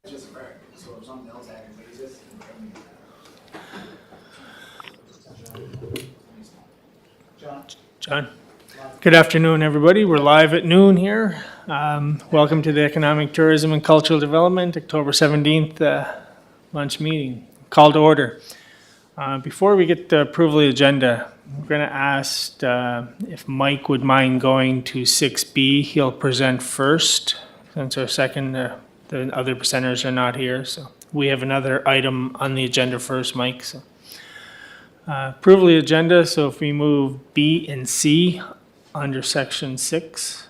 Just correct. So if something else happens, it's just. John. Good afternoon, everybody. We're live at noon here. Welcome to the Economic Tourism and Cultural Development, October 17th lunch meeting. Call to order. Before we get the approval of the agenda, I'm going to ask if Mike would mind going to 6B. He'll present first, since our second, the other presenters are not here. So we have another item on the agenda first, Mike. So. Approval of the agenda, so if we move B and C under section 6.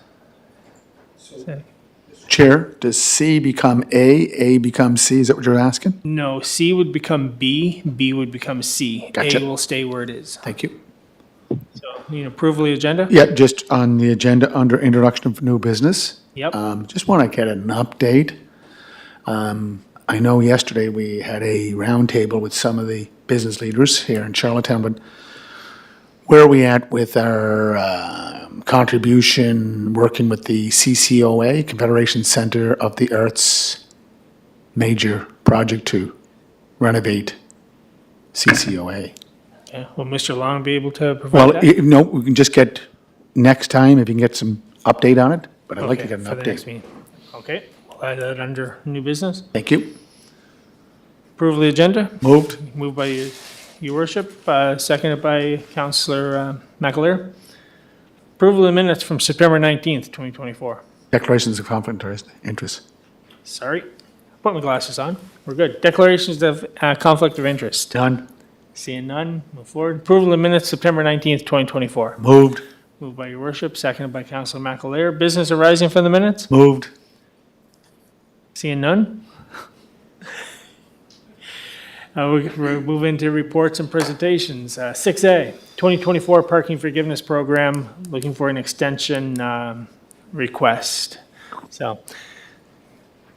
Chair, does C become A becomes C? Is that what you're asking? No, C would become B, B would become C. Gotcha. A will stay where it is. Thank you. So, need approval of the agenda? Yeah, just on the agenda under introduction of new business. Yep. Just want to get an update. I know yesterday we had a roundtable with some of the business leaders here in Charlottetown, but where are we at with our contribution working with the CCOA, Confederation Center of the Arts, major project to renovate CCOA? Okay. Will Mr. Long be able to Well, provide that? no, we can just get next time if you can get some update on it, but I'd like to Okay, get an for the next update. meeting. Okay, we'll add that under new business. Thank you. Approval of the agenda? Moved. Moved by your worship, seconded by Councillor McAleer. Approval of the minutes from September 19th, 2024. Declarations of conflict of interest. Sorry, put my glasses on. We're good. Declarations of conflict of interest. Done. Seeing none, move forward. Approval of minutes, September 19th, 2024. Moved. Moved by your worship, seconded by Councilor McAleer. Business arising from the minutes? Moved. Seeing none? We'll move into reports and presentations. 6A, 2024 Parking Forgiveness Program, looking for an extension request. So,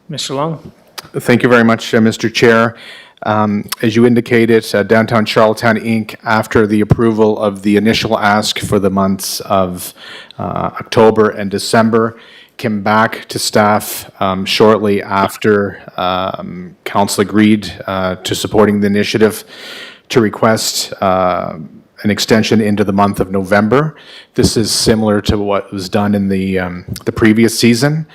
Mr. Long? Thank you very much, Mr. Chair. As you indicated, Downtown Charlottetown, Inc., after the approval of the initial ask for the months of October and December, came back to staff shortly after council agreed to supporting the initiative to request an extension into the month of November. This is similar to what was done in the previous season.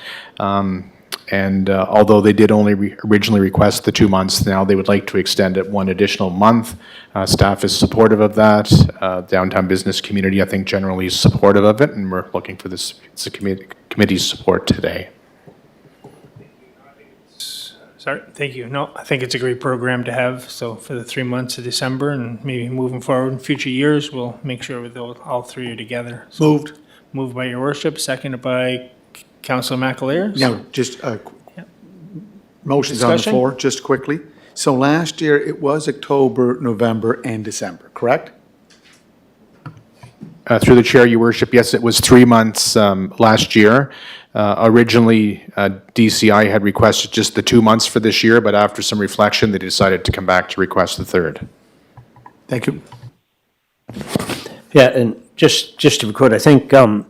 And although they did only originally request the 2 months, now they would like to extend it 1 additional month. Staff is supportive of that. Downtown business community, I think, generally is supportive of it, and we're looking for this committee's support today. Sorry, thank you. No, I think it's a great program to have. So for the 3 months of December and maybe moving forward in future years, we'll make sure with all three are together. So Moved. moved by your worship, seconded by Councilor McAleer. Now, just motions on the Discussion? floor, just quickly. So last year, it was October, November, and December, correct? Through the chair, your worship, yes, it was 3 months last year. Originally, DCI had requested just the 2 months for this year, but after some reflection, they decided to come back to request the third. Thank you. Yeah, and just if we could, I think, the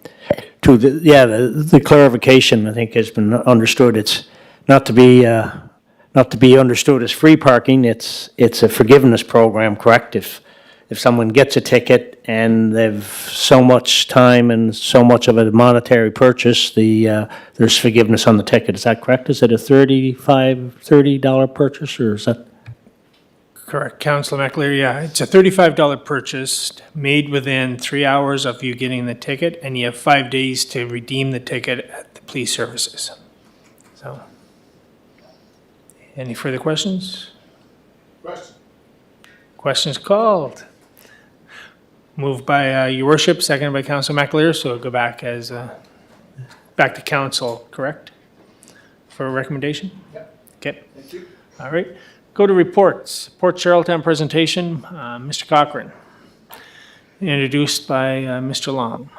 clarification, I think, has been understood. It's not to be understood as free parking. It's a forgiveness program, correct? If someone gets a ticket and they've so much time and so much of a monetary purchase, there's forgiveness on the ticket. Is that correct? Is it a $30 purchase, or is that? Correct, Councilor McAleer, yeah. It's a $35 purchase made within 3 hours of you getting the ticket, and you have 5 days to redeem the ticket at the police services. So, any further questions? Questions called. Moved by your worship, seconded by Councilor McAleer, so it'll go back as, back to council, correct? For a recommendation? Yep. Okay. Thank you. All right. Go to reports. Port Charlottetown presentation, Mr. Cochran. Introduced by Mr. Long.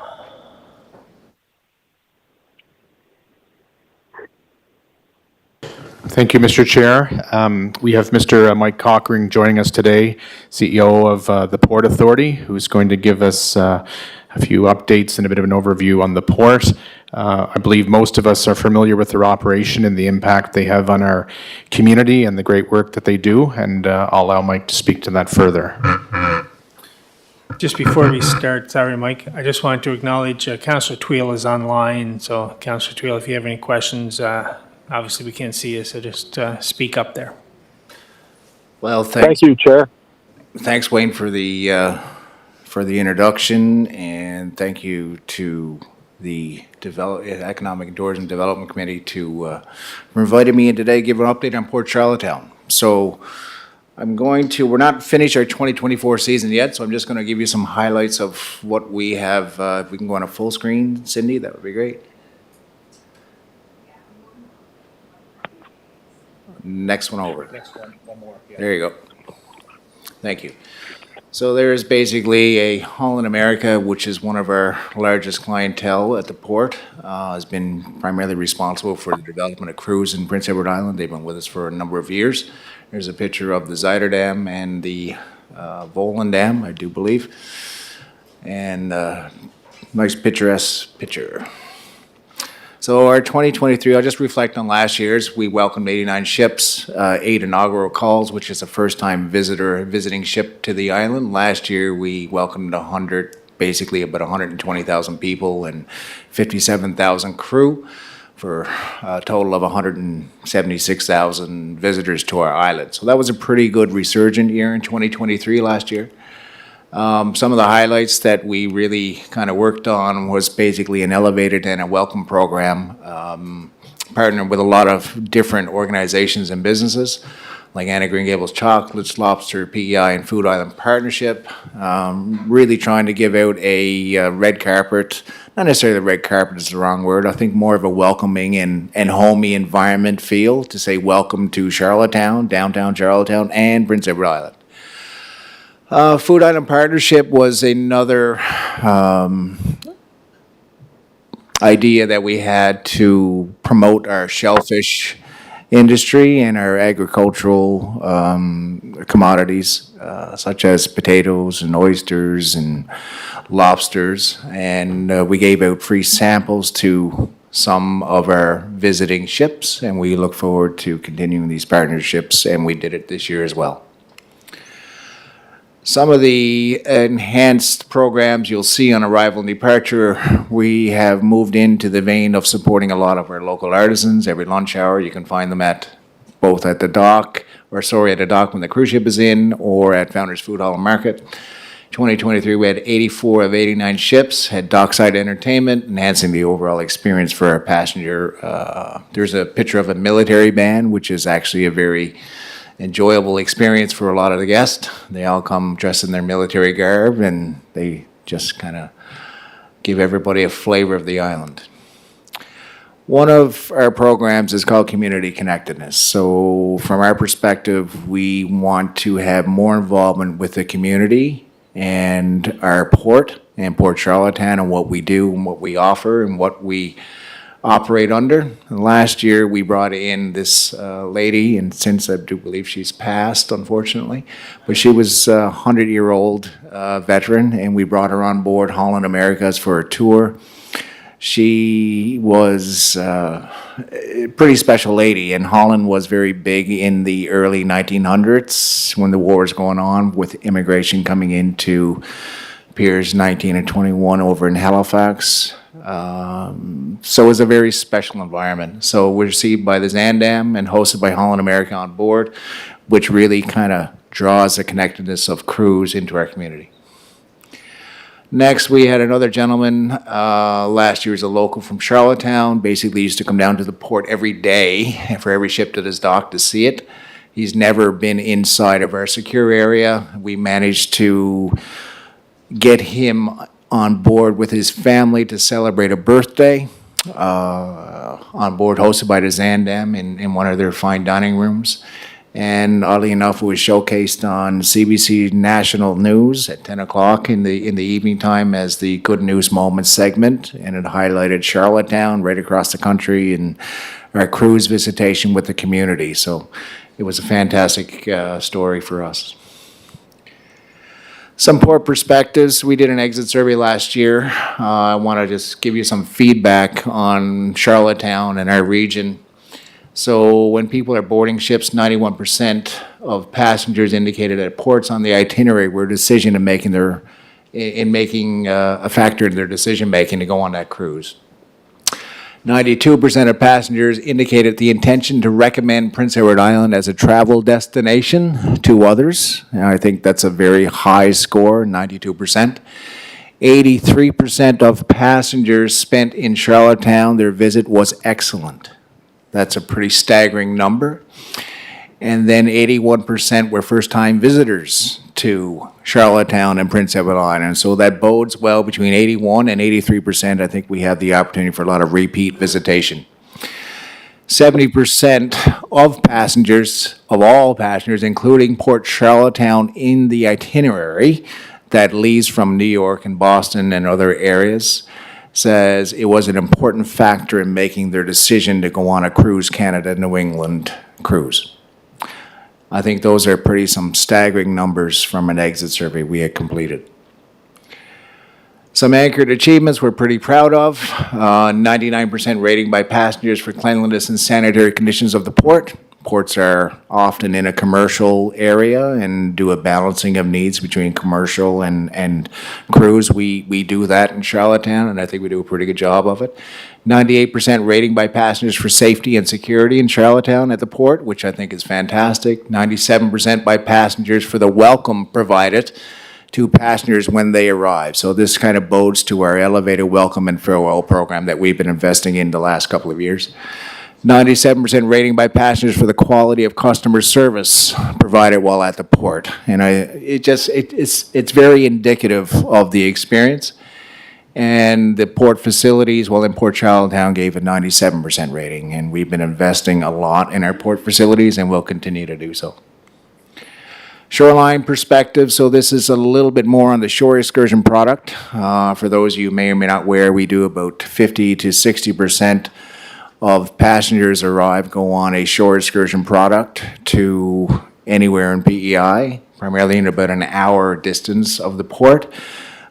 Thank you, Mr. Chair. We have Mr. Mike Cochran joining us today, CEO of the Port Authority, who's going to give us a few updates and a bit of an overview on the port. I believe most of us are familiar with their operation and the impact they have on our community and the great work that they do, and I'll allow Mike to speak to that further. Just before we start, sorry, Mike, I just wanted to acknowledge Councillor Tweel is online. So Councillor Tweel, if you have any questions, obviously we can't see you, so just speak up there. Well, Thank you, Chair. thanks, Wayne, for the introduction, and thank you to the Economic and Tourism Development Committee for inviting me in today to give an update on Port Charlottetown. So we're not finished our 2024 season yet, so I'm just going to give you some highlights of what we have. If we can go on a full screen, Cindy, that would be great. Next one over. Next one more. Yeah. There you go. Thank you. So there's basically a Holland America, which is one of our largest clientele at the port, has been primarily responsible for the development of cruise in Prince Edward Island. They've been with us for a number of years. There's a picture of the Zyder Dam and the Volan Dam, I do believe. And nice picturesque picture. So our 2023, I'll just reflect on last year's. We welcomed 89 ships, 8 inaugural calls, which is a first-time visiting ship to the island. Last year, we welcomed 100, basically about 120,000 people and 57,000 crew for a total of 176,000 visitors to our island. So that was a pretty good resurgent year in 2023 last year. Some of the highlights that we really kind of worked on was basically an elevated and a welcome program, partnered with a lot of different organizations and businesses, like Anna Green Gables Chocolates, Lobster, PEI, and Food Island Partnership, really trying to give out a red carpet, not necessarily the red carpet is the wrong word, I think more of a welcoming and homey environment feel to say welcome to Charlottetown, downtown Charlottetown, and Prince Edward Island. Food Island Partnership was another idea that we had to promote our shellfish industry and our agricultural commodities, such as potatoes and oysters and lobsters. And we gave out free samples to some of our visiting ships, and we look forward to continuing these partnerships, and we did it this year as well. Some of the enhanced programs you'll see on arrival and departure, we have moved into the vein of supporting a lot of our local artisans. Every lunch hour, you can find them at the dock when the cruise ship is in, or at Founders Food Hall and Market. 2023, we had 84 of 89 ships, had dockside entertainment, enhancing the overall experience for our passenger. There's a picture of a military band, which is actually a very enjoyable experience for a lot of the guests. They all come dressed in their military garb, and they just kind of give everybody a flavor of the island. One of our programs is called Community Connectedness. So from our perspective, we want to have more involvement with the community and our port and Port Charlottetown, and what we do and what we offer and what we operate under. Last year, we brought in this lady, and since I do believe she's passed, unfortunately, but she was a 100-year-old veteran, and we brought her on board Holland Americas for a tour. She was a pretty special lady, and Holland was very big in the early 1900s when the war was going on, with immigration coming into Piers 19 and 21 over in Halifax. So it was a very special environment. So we're received by the Zandam and hosted by Holland America on board, which really kind of draws the connectedness of cruise into our community. Next, we had another gentleman, last year was a local from Charlottetown, basically used to come down to the port every day for every ship that is docked to see it. He's never been inside of our secure area. We managed to get him on board with his family to celebrate a birthday, on board hosted by the Zandam in one of their fine dining rooms. And oddly enough, it was showcased on CBC National News at 10 o'clock in the evening time as the Good News Moments segment, and it highlighted Charlottetown right across the country and our cruise visitation with the community. So it was a fantastic story for us. Some port perspectives. We did an exit survey last year. I want to just give you some feedback on Charlottetown and our region. So when people are boarding ships, 91% of passengers indicated that ports on the itinerary were decision in making a factor in their decision making to go on that cruise. 92% of passengers indicated the intention to recommend Prince Edward Island as a travel destination to others. And I think that's a very high score, 92%. 83% of passengers spent in Charlottetown, their visit was excellent. That's a pretty staggering number. And then 81% were first-time visitors to Charlottetown and Prince Edward Island. And so that bodes well. Between 81 and 83%, I think we have the opportunity for a lot of repeat visitation. 70% of passengers, of all passengers, including Port Charlottetown in the itinerary that leaves from New York and Boston and other areas, says it was an important factor in making their decision to go on a Cruise Canada New England cruise. I think those are some staggering numbers from an exit survey we had completed. Some anchored achievements we're pretty proud of. 99% rating by passengers for cleanliness and sanitary conditions of the port. Ports are often in a commercial area and do a balancing of needs between commercial and cruise. We do that in Charlottetown, and I think we do a pretty good job of it. 98% rating by passengers for safety and security in Charlottetown at the port, which I think is fantastic. 97% by passengers for the welcome provided to passengers when they arrive. So this kind of bodes to our elevated welcome and farewell program that we've been investing in the last couple of years. 97% rating by passengers for the quality of customer service provided while at the port. And it's very indicative of the experience. And the port facilities, well, in Port Charlottetown gave a 97% rating, and we've been investing a lot in our port facilities and will continue to do so. Shoreline perspective, so this is a little bit more on the shore excursion product. For those of you who may or may not aware, we do about 50 to 60% of passengers go on a shore excursion product to anywhere in PEI, primarily in about an hour distance of the port.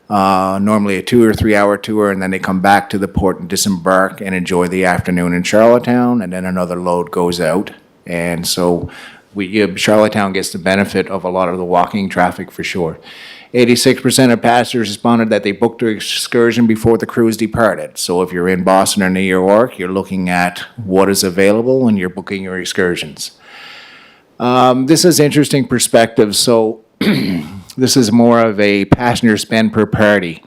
Normally a 2 or 3 hour tour, and then they come back to the port and disembark and enjoy the afternoon in Charlottetown, and then another load goes out. And so Charlottetown gets the benefit of a lot of the walking traffic for sure. 86% of passengers responded that they booked their excursion before the cruise departed. So if you're in Boston or New York, you're looking at what is available and you're booking your excursions. This is interesting perspective. So this is more of a passenger spend per party.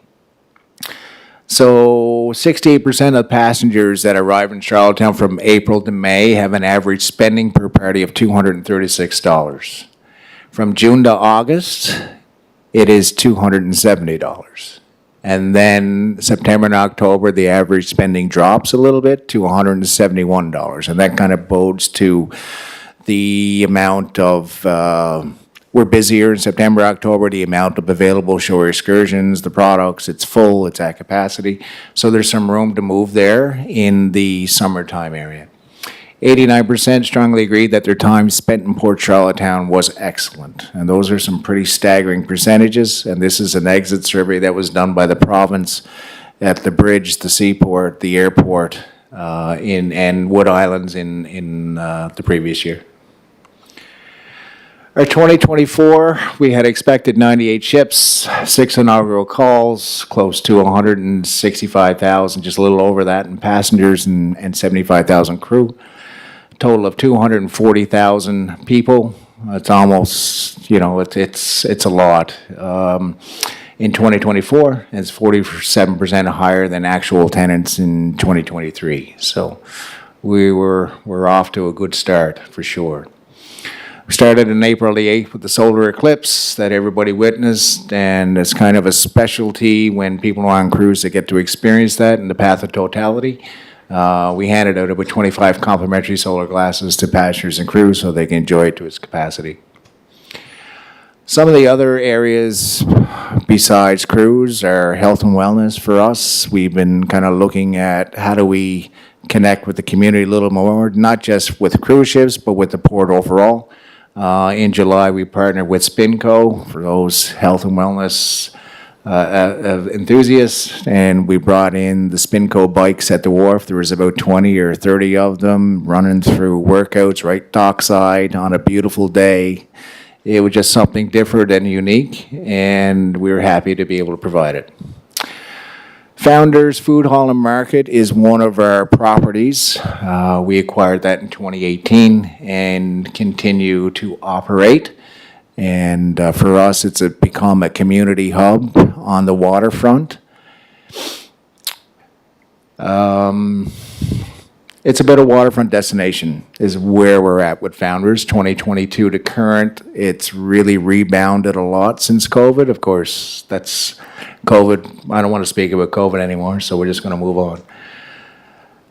So 68% of passengers that arrive in Charlottetown from April to May have an average spending per party of $236. From June to August, it is $270. And then September and October, the average spending drops a little bit to $171. And that kind of bodes to the amount of, we're busier in September, October, the amount of available shore excursions, the products, it's full, it's at capacity. So there's some room to move there in the summertime area. 89% strongly agreed that their time spent in Port Charlottetown was excellent. And those are some pretty staggering percentages. And this is an exit survey that was done by the province at the bridge, the seaport, the airport, and Wood Islands in the previous year. Our 2024, we had expected 98 ships, 6 inaugural calls, close to 165,000, just a little over that, in passengers and 75,000 crew. Total of 240,000 people. It's almost, it's a lot. In 2024, it's 47% higher than actual attendance in 2023. So we're off to a good start for sure. We started on April the 8th with the solar eclipse that everybody witnessed, and it's kind of a specialty when people are on cruise that get to experience that in the path of totality. We handed out about 25 complimentary solar glasses to passengers and crew so they can enjoy it to its capacity. Some of the other areas besides cruise are health and wellness for us. We've been kind of looking at how do we connect with the community a little more, not just with cruise ships, but with the port overall. In July, we partnered with Spinco for those health and wellness enthusiasts, and we brought in the Spinco bikes at the wharf. There was about 20 or 30 of them running through workouts right dockside on a beautiful day. It was just something different and unique, and we were happy to be able to provide it. Founders Food Hall and Market is one of our properties. We acquired that in 2018 and continue to operate. And for us, it's become a community hub on the waterfront. It's about a waterfront destination is where we're at with Founders. 2022 to current, it's really rebounded a lot since COVID. Of course, that's COVID. I don't want to speak about COVID anymore, so we're just going to move on.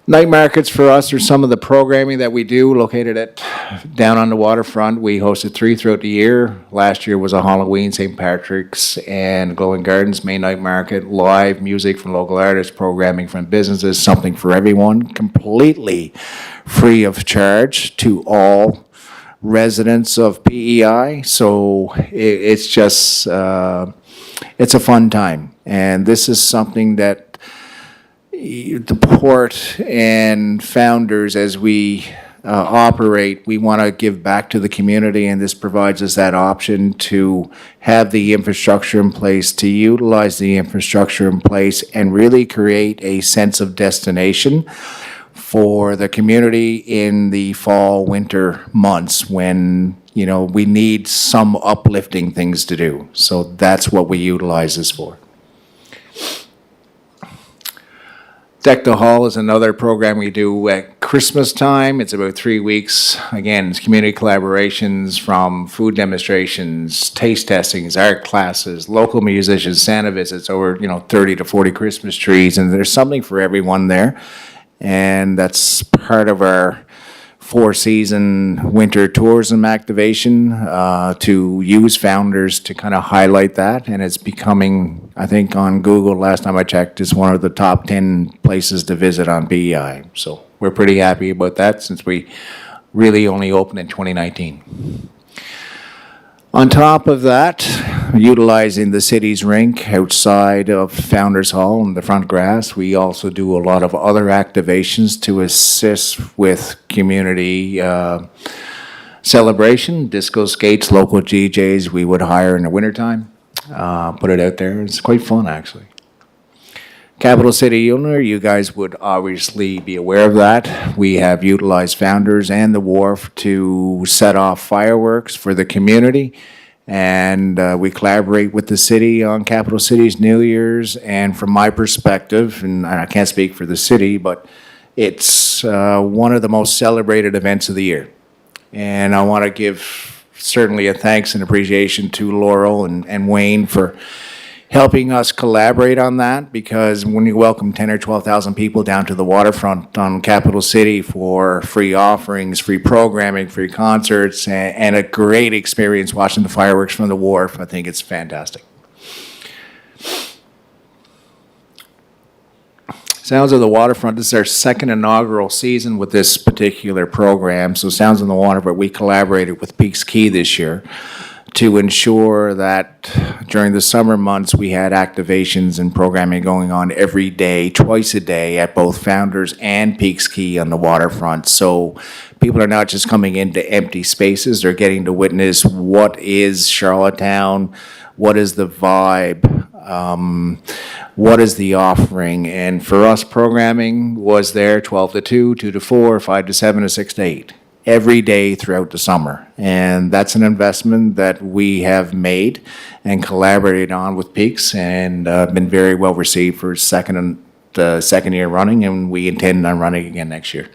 Night markets for us are some of the programming that we do located at down on the waterfront. We hosted 3 throughout the year. Last year was a Halloween, St. Patrick's, and Glowing Gardens Main Night Market. Live music from local artists, programming from businesses, something for everyone, completely free of charge to all residents of PEI. So it's just, it's a fun time. And this is something that the port and Founders, as we operate, we want to give back to the community, and this provides us that option to have the infrastructure in place, to utilize the infrastructure in place, and really create a sense of destination for the community in the fall, winter months when, you know, we need some uplifting things to do. So that's what we utilize this for. Deck the Hall is another program we do at Christmas time. It's about 3 weeks. Again, it's community collaborations from food demonstrations, taste testings, art classes, local musicians, Santa visits, over 30 to 40 Christmas trees, and there's something for everyone there. And that's part of our 4-season winter tourism activation to use Founders to kind of highlight that. And it's becoming, I think on Google, last time I checked, it's one of the top 10 places to visit on PEI. So we're pretty happy about that since we really only opened in 2019. On top of that, utilizing the city's rink outside of Founders Hall in the front grass, we also do a lot of other activations to assist with community celebration. Disco skates, local DJs we would hire in the wintertime, put it out there. It's quite fun, actually. Capital City Union, you guys would obviously be aware of that. We have utilized Founders and the Wharf to set off fireworks for the community. And we collaborate with the city on Capital City's New Year's. And from my perspective, and I can't speak for the city, but it's one of the most celebrated events of the year. And I want to give certainly a thanks and appreciation to Laurel and Wayne for helping us collaborate on that, because when you welcome 10 or 12,000 people down to the waterfront on Capital City for free offerings, free programming, free concerts, and a great experience watching the fireworks from the wharf, I think it's fantastic. Sounds of the Waterfront, this is our second inaugural season with this particular program. So Sounds on the Waterfront, we collaborated with Peaks Key this year to ensure that during the summer months we had activations and programming going on every day, twice a day at both Founders and Peaks Key on the waterfront. So people are not just coming into empty spaces, they're getting to witness what is Charlottetown, what is the vibe, what is the offering. And for us, programming was there 12 to 2, 2 to 4, 5 to 7, or 6 to 8. Every day throughout the summer. And that's an investment that we have made and collaborated on with Peaks, and been very well received for second year running, and we intend on running again next year.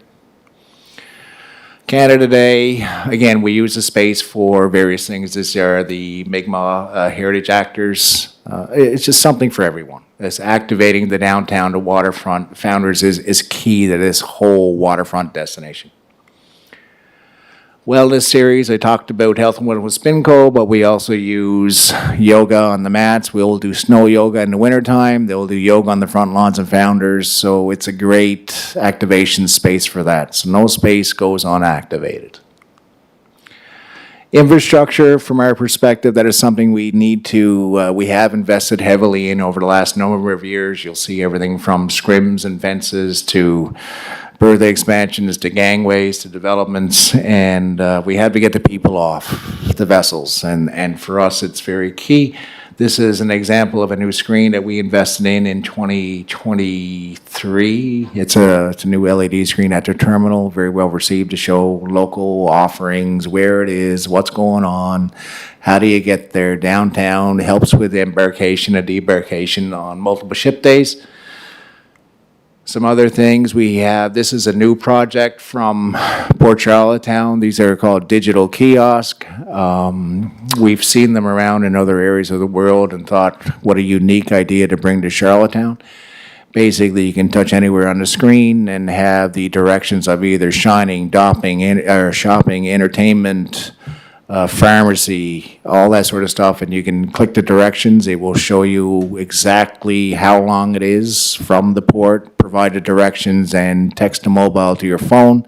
Canada Day, again, we use the space for various things. This are the Mi'kmaq Heritage Actors. It's just something for everyone. It's activating the downtown to waterfront. Founders is key to this whole waterfront destination. Wellness series, I talked about health and wellness with Spinco, but we also use yoga on the mats. We'll do snow yoga in the wintertime. They'll do yoga on the front lawns and Founders. So it's a great activation space for that. So no space goes unactivated. Infrastructure, from our perspective, that is something we need to, we have invested heavily in over the last number of years. You'll see everything from scrims and fences to berthing expansions to gangways to developments, and we have to get the people off the vessels. And for us, it's very key. This is an example of a new screen that we invested in 2023. It's a new LED screen at the terminal, very well received, to show local offerings, where it is, what's going on, how do you get there downtown, helps with embarkation and debarkation on multiple ship days. Some other things we have, this is a new project from Port Charlottetown. These are called digital kiosk. We've seen them around in other areas of the world and thought, what a unique idea to bring to Charlottetown. Basically, you can touch anywhere on the screen and have the directions of either shopping, entertainment, pharmacy, all that sort of stuff, and you can click the directions. It will show you exactly how long it is from the port, provide the directions, and text to mobile to your phone.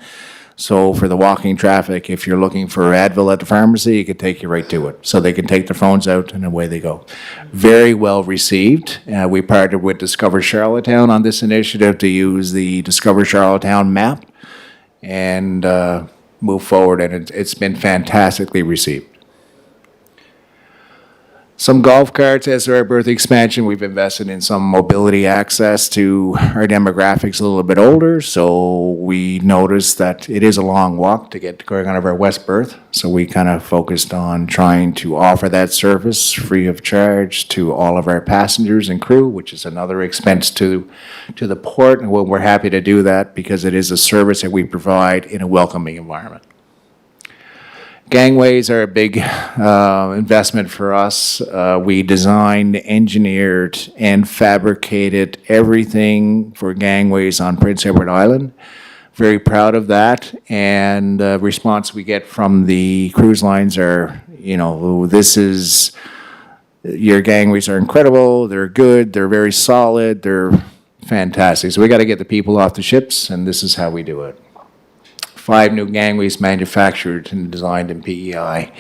So for the walking traffic, if you're looking for Advil at the pharmacy, it could take you right to it. So they can take their phones out and away they go. Very well received. We partnered with Discover Charlottetown on this initiative to use the Discover Charlottetown map and move forward, and it's been fantastically received. Some golf carts as our berth expansion. We've invested in some mobility access to our demographics a little bit older, so we noticed that it is a long walk to get going out of our west berth, so we kind of focused on trying to offer that service free of charge to all of our passengers and crew, which is another expense to the port, and we're happy to do that because it is a service that we provide in a welcoming environment. Gangways are a big investment for us. We designed, engineered, and fabricated everything for gangways on Prince Edward Island. Very proud of that, and the response we get from the cruise lines are, your gangways are incredible, they're good, they're very solid, they're fantastic. So we got to get the people off the ships, and this is how we do it. 5 new gangways manufactured and designed in PEI,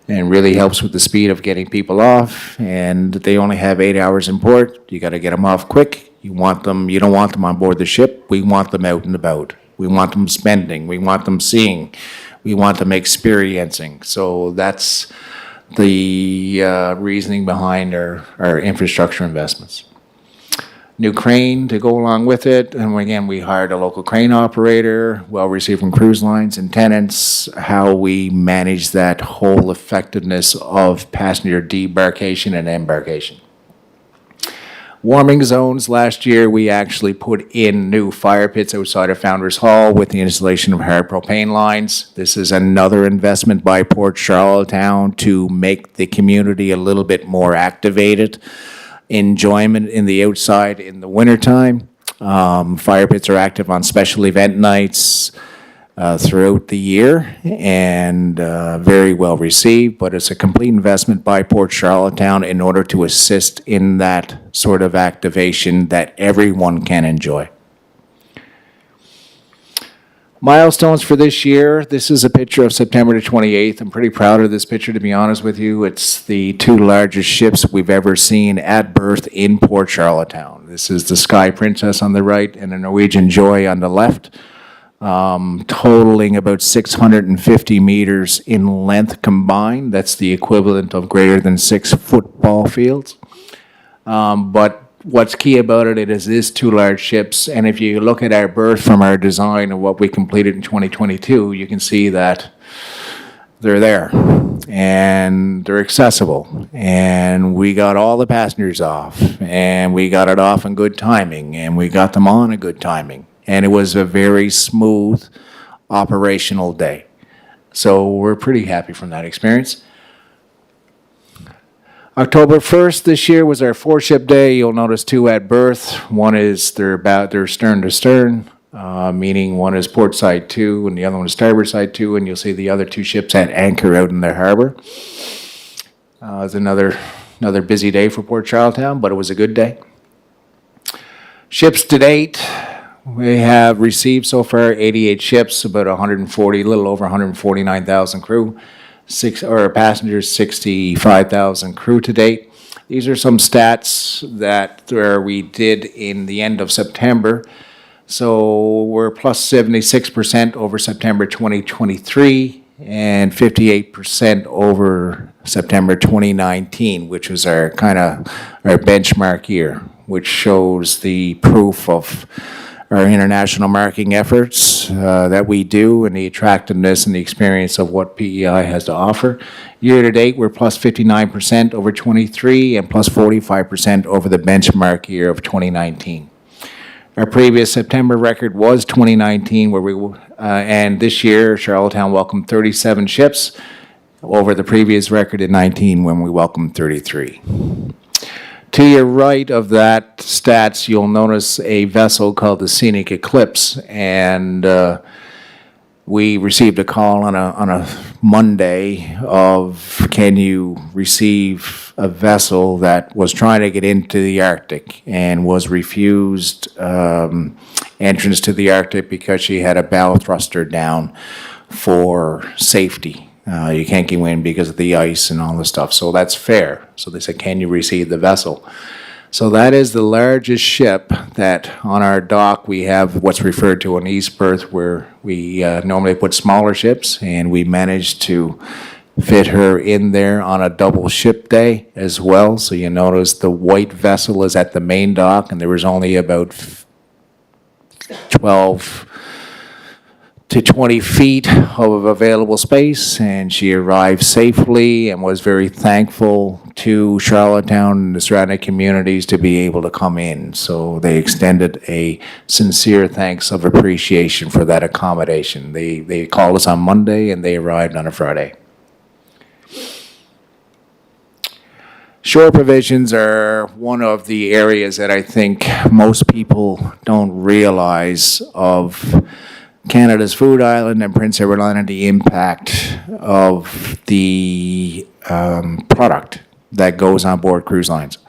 and really helps with the speed of getting people off. And they only have 8 hours in port. You got to get them off quick. You don't want them on board the ship. We want them out and about. We want them spending. We want them seeing. We want them experiencing. So that's the reasoning behind our infrastructure investments. New crane to go along with it, and again, we hired a local crane operator, well received from cruise lines and tenants, how we manage that whole effectiveness of passenger debarkation and embarkation. Warming zones, last year we actually put in new fire pits outside of Founders Hall with the installation of hard propane lines. This is another investment by Port Charlottetown to make the community a little bit more activated. Enjoyment in the outside in the wintertime. Fire pits are active on special event nights throughout the year, and very well received, but it's a complete investment by Port Charlottetown in order to assist in that sort of activation that everyone can enjoy. Milestones for this year. This is a picture of September the 28th. I'm pretty proud of this picture, to be honest with you. It's the 2 largest ships we've ever seen at berth in Port Charlottetown. This is the Sky Princess on the right and the Norwegian Joy on the left, totaling about 650 meters in length combined. That's the equivalent of greater than 6 football fields. But what's key about it is 2 large ships, and if you look at our berth from our design and what we completed in 2022, you can see that they're there, and they're accessible, and we got all the passengers off, and we got it off in good timing, and we got them on in good timing, and it was a very smooth operational day. So we're pretty happy from that experience. October 1st this year was our 4-ship day. You'll notice 2 at berth. One is they're stern to stern, meaning one is port side 2 and the other one is starboard side 2, and you'll see the other 2 ships at anchor out in the harbor. It's another busy day for Port Charlottetown, but it was a good day. Ships to date, we have received so far 88 ships, about 140, a little over 149,000 crew. passengers, 65,000 crew to date. These are some stats that we did in the end of September. So we're plus 76% over September 2023 and 58% over September 2019, which was our benchmark year, which shows the proof of our international marketing efforts that we do and the attractiveness and the experience of what PEI has to offer. Year to date, we're plus 59% over 23 and plus 45% over the benchmark year of 2019. Our previous September record was 2019, and this year Charlottetown welcomed 37 ships over the previous record in 19 when we welcomed 33. To your right of that stats, you'll notice a vessel called the Scenic Eclipse, and we received a call on a Monday of, can you receive a vessel that was trying to get into the Arctic and was refused entrance to the Arctic because she had a bow thruster down for safety. You can't get in because of the ice and all this stuff, so that's fair. So they said, can you receive the vessel? So that is the largest ship that on our dock we have what's referred to an east berth, where we normally put smaller ships, and we managed to fit her in there on a double ship day as well. So you notice the white vessel is at the main dock, and there was only about 12 to 20 feet of available space, and she arrived safely and was very thankful to Charlottetown and the surrounding communities to be able to come in. So they extended a sincere thanks of appreciation for that accommodation. They called us on Monday and they arrived on a Friday. Shore provisions are one of the areas that I think most people don't realize of Canada's food island and Prince Edward Island, the impact of the product that goes on board cruise lines.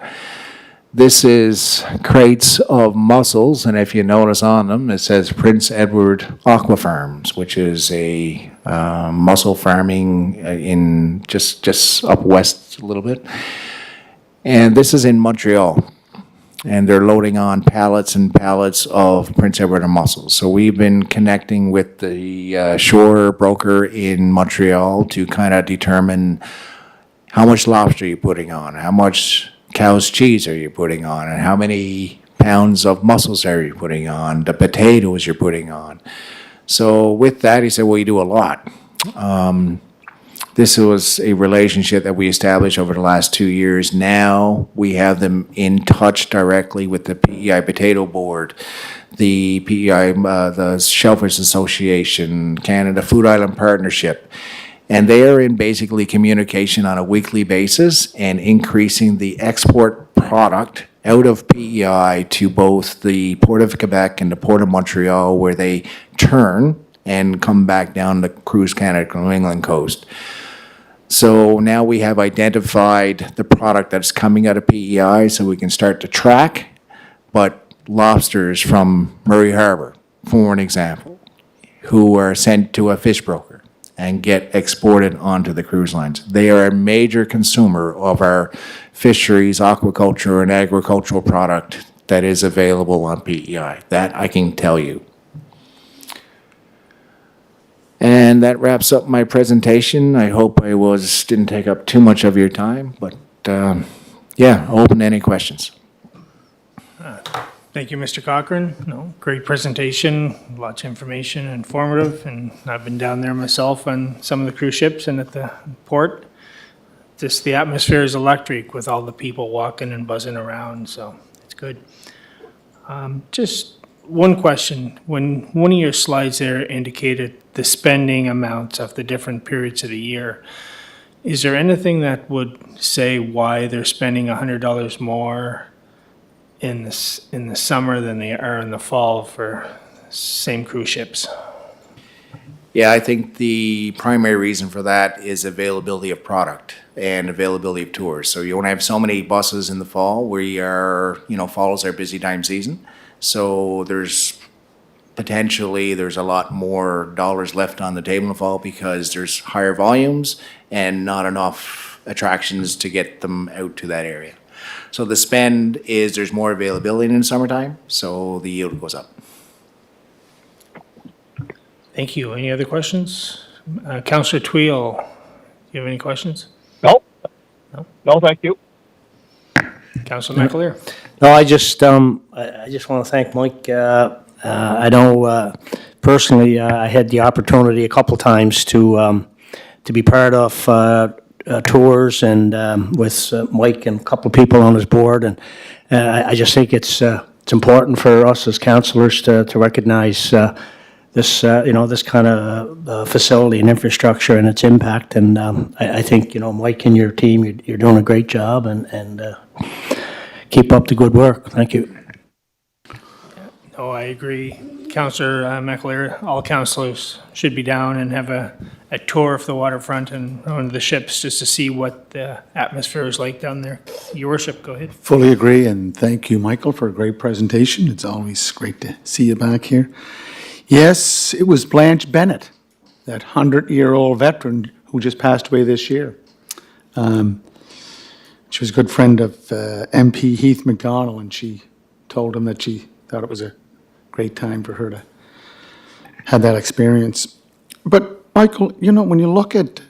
This is crates of mussels, and if you notice on them, it says Prince Edward Aqua Farms, which is a mussel farming in just up west a little bit. And this is in Montreal. And they're loading on pallets and pallets of Prince Edward mussels. So we've been connecting with the shore broker in Montreal to kind of determine how much lobster you're putting on, how much cow's cheese are you putting on, and how many pounds of mussels are you putting on, the potatoes you're putting on. So with that, he said, well, you do a lot. This was a relationship that we established over the last 2 years. Now we have them in touch directly with the PEI Potato Board, the PEI, the Shellfish Association, Canada Food Island Partnership. And they are in basically communication on a weekly basis and increasing the export product out of PEI to both the Port of Quebec and the Port of Montreal, where they turn and come back down the Cruise Canada New England coast. So now we have identified the product that's coming out of PEI, so we can start to track. But lobsters from Murray Harbor, for an example, who are sent to a fish broker and get exported onto the cruise lines. They are a major consumer of our fisheries, aquaculture, and agricultural product that is available on PEI. That I can tell you. And that wraps up my presentation. I hope I didn't take up too much of your time, but yeah, open to any questions. Thank you, Mr. Cochran. No, great presentation, lots of information, informative, and I've been down there myself on some of the cruise ships and at the port. Just the atmosphere is electric with all the people walking and buzzing around, so it's good. Just one question. When one of your slides there indicated the spending amounts of the different periods of the year, is there anything that would say why they're spending $100 more in the summer than they are in the fall for same cruise ships? Yeah, I think the primary reason for that is availability of product and availability of tours. So you won't have so many buses in the fall where fall is our busy time season. So there's potentially there's a lot more dollars left on the table in the fall because there's higher volumes and not enough attractions to get them out to that area. So the spend is there's more availability in the summertime, so the yield goes up. Thank you. Any other questions? Councillor Tweel, do you have any questions? No. No, thank you. Councillor McAleer? No, I just want to thank Mike. I know personally, I had the opportunity a couple times to be part of tours and with Mike and a couple of people on his board, and I just think it's important for us as councillors to recognize this this kind of facility and infrastructure and its impact. And I think Mike and your team, you're doing a great job, and keep up the good work. Thank you. Oh, I agree. Councillor McAleer, all councillors should be down and have a tour of the waterfront and one of the ships just to see what the atmosphere is like down there. Your worship, go ahead. Fully agree, and thank you, Michael, for a great presentation. It's always great to see you back here. Yes, it was Blanche Bennett, that 100-year-old veteran who just passed away this year. She was a good friend of MP Heath McDonald, and she told him that she thought it was a great time for her to have that experience. But, Michael, when you look at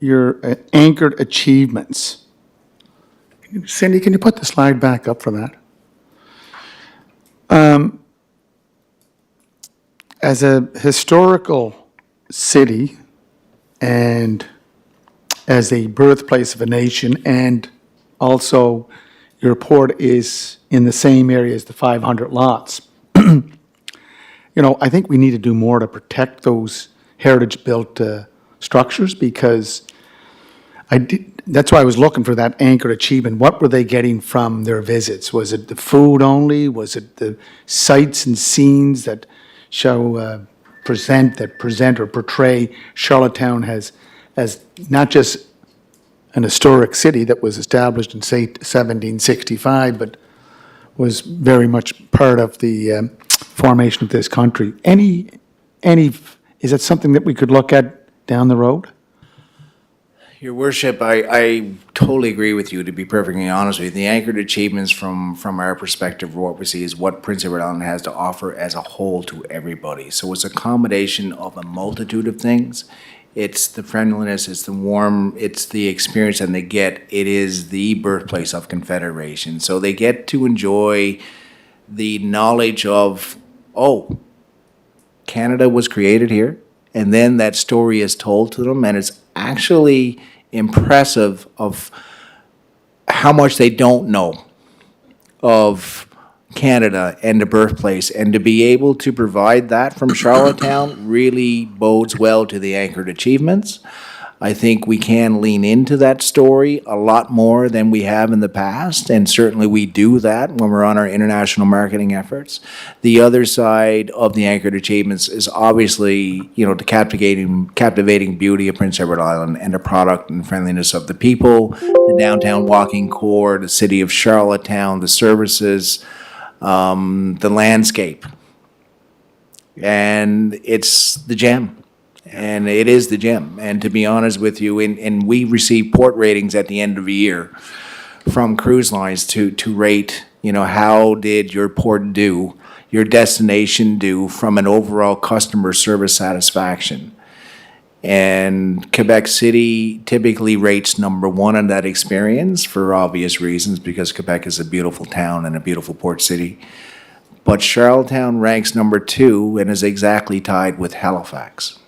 your anchored achievements, Cindy, can you put the slide back up for that? As a historical city and as a birthplace of a nation, and also your port is in the same area as the 500 lots, I think we need to do more to protect those heritage-built structures, because that's why I was looking for that anchored achievement. What were they getting from their visits? Was it the food only? Was it the sights and scenes that present or portray Charlottetown as not just an historic city that was established in, say, 1765, but was very much part of the formation of this country. Is that something that we could look at down the road? Your worship, I totally agree with you, to be perfectly honest with you. The anchored achievements from our perspective, what we see is what Prince Edward Island has to offer as a whole to everybody. So it's a combination of a multitude of things. It's the friendliness, it's the warm, it's the experience that they get. It is the birthplace of Confederation. So they get to enjoy the knowledge of, Canada was created here, and then that story is told to them, and it's actually impressive of how much they don't know of Canada and the birthplace, and to be able to provide that from Charlottetown really bodes well to the anchored achievements. I think we can lean into that story a lot more than we have in the past, and certainly we do that when we're on our international marketing efforts. The other side of the anchored achievements is obviously, the captivating beauty of Prince Edward Island and the product and friendliness of the people, the downtown walking core, the city of Charlottetown, the services, the landscape. And it's the gem. And it is the gem. And to be honest with you, and we receive port ratings at the end of the year from cruise lines to rate, how did your port do, your destination do from an overall customer service satisfaction. And Quebec City typically rates number one in that experience for obvious reasons, because Quebec is a beautiful town and a beautiful port city. But Charlottetown ranks number two and is exactly tied with Halifax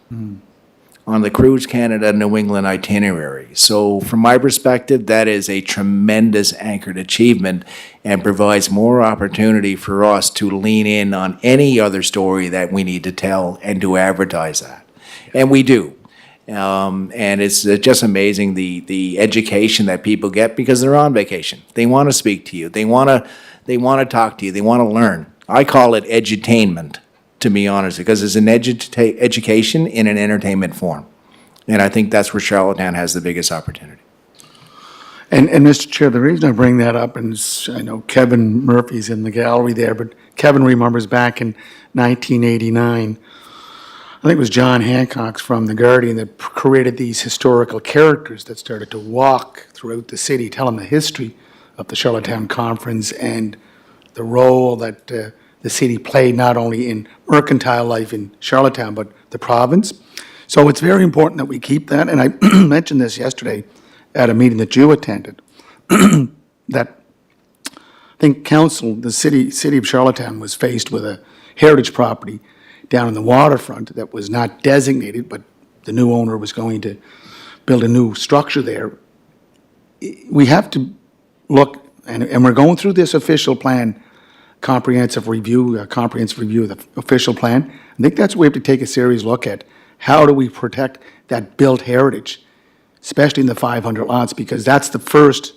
on the Cruise Canada New England itinerary. So from my perspective, that is a tremendous anchored achievement and provides more opportunity for us to lean in on any other story that we need to tell and to advertise that. And we do. And it's just amazing the education that people get because they're on vacation. They want to speak to you. They want to talk to you. They want to learn. I call it edutainment, to be honest, because it's an education in an entertainment form. And I think that's where Charlottetown has the biggest opportunity. And Mr. Chair, the reason I bring that up is I know Kevin Murphy's in the gallery there, but Kevin remembers back in 1989, I think it was John Hancock from The Guardian that created these historical characters that started to walk throughout the city, telling the history of the Charlottetown Conference and the role that the city played not only in mercantile life in Charlottetown, but the province. So it's very important that we keep that, and I mentioned this yesterday at a meeting that you attended, that I think council, the city of Charlottetown was faced with a heritage property down in the waterfront that was not designated, but the new owner was going to build a new structure there. We have to look, and we're going through this official plan, comprehensive review of the official plan. I think that's what we have to take a serious look at. How do we protect that built heritage, especially in the 500 lots, because that's the first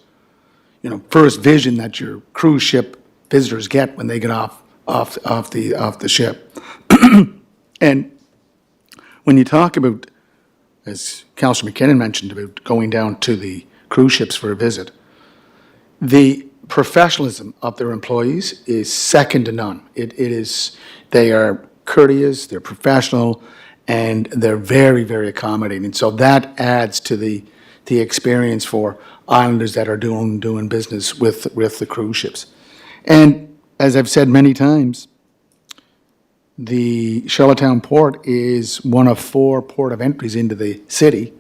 vision that your cruise ship visitors get when they get off the ship. And when you talk about, as Councillor McKinnon mentioned, about going down to the cruise ships for a visit, the professionalism of their employees is second to none. They are courteous, they're professional, and they're very, very accommodating. And so that adds to the experience for islanders that are doing business with the cruise ships. And as I've said many times, the Charlottetown Port is one of 4 port of entries into the city,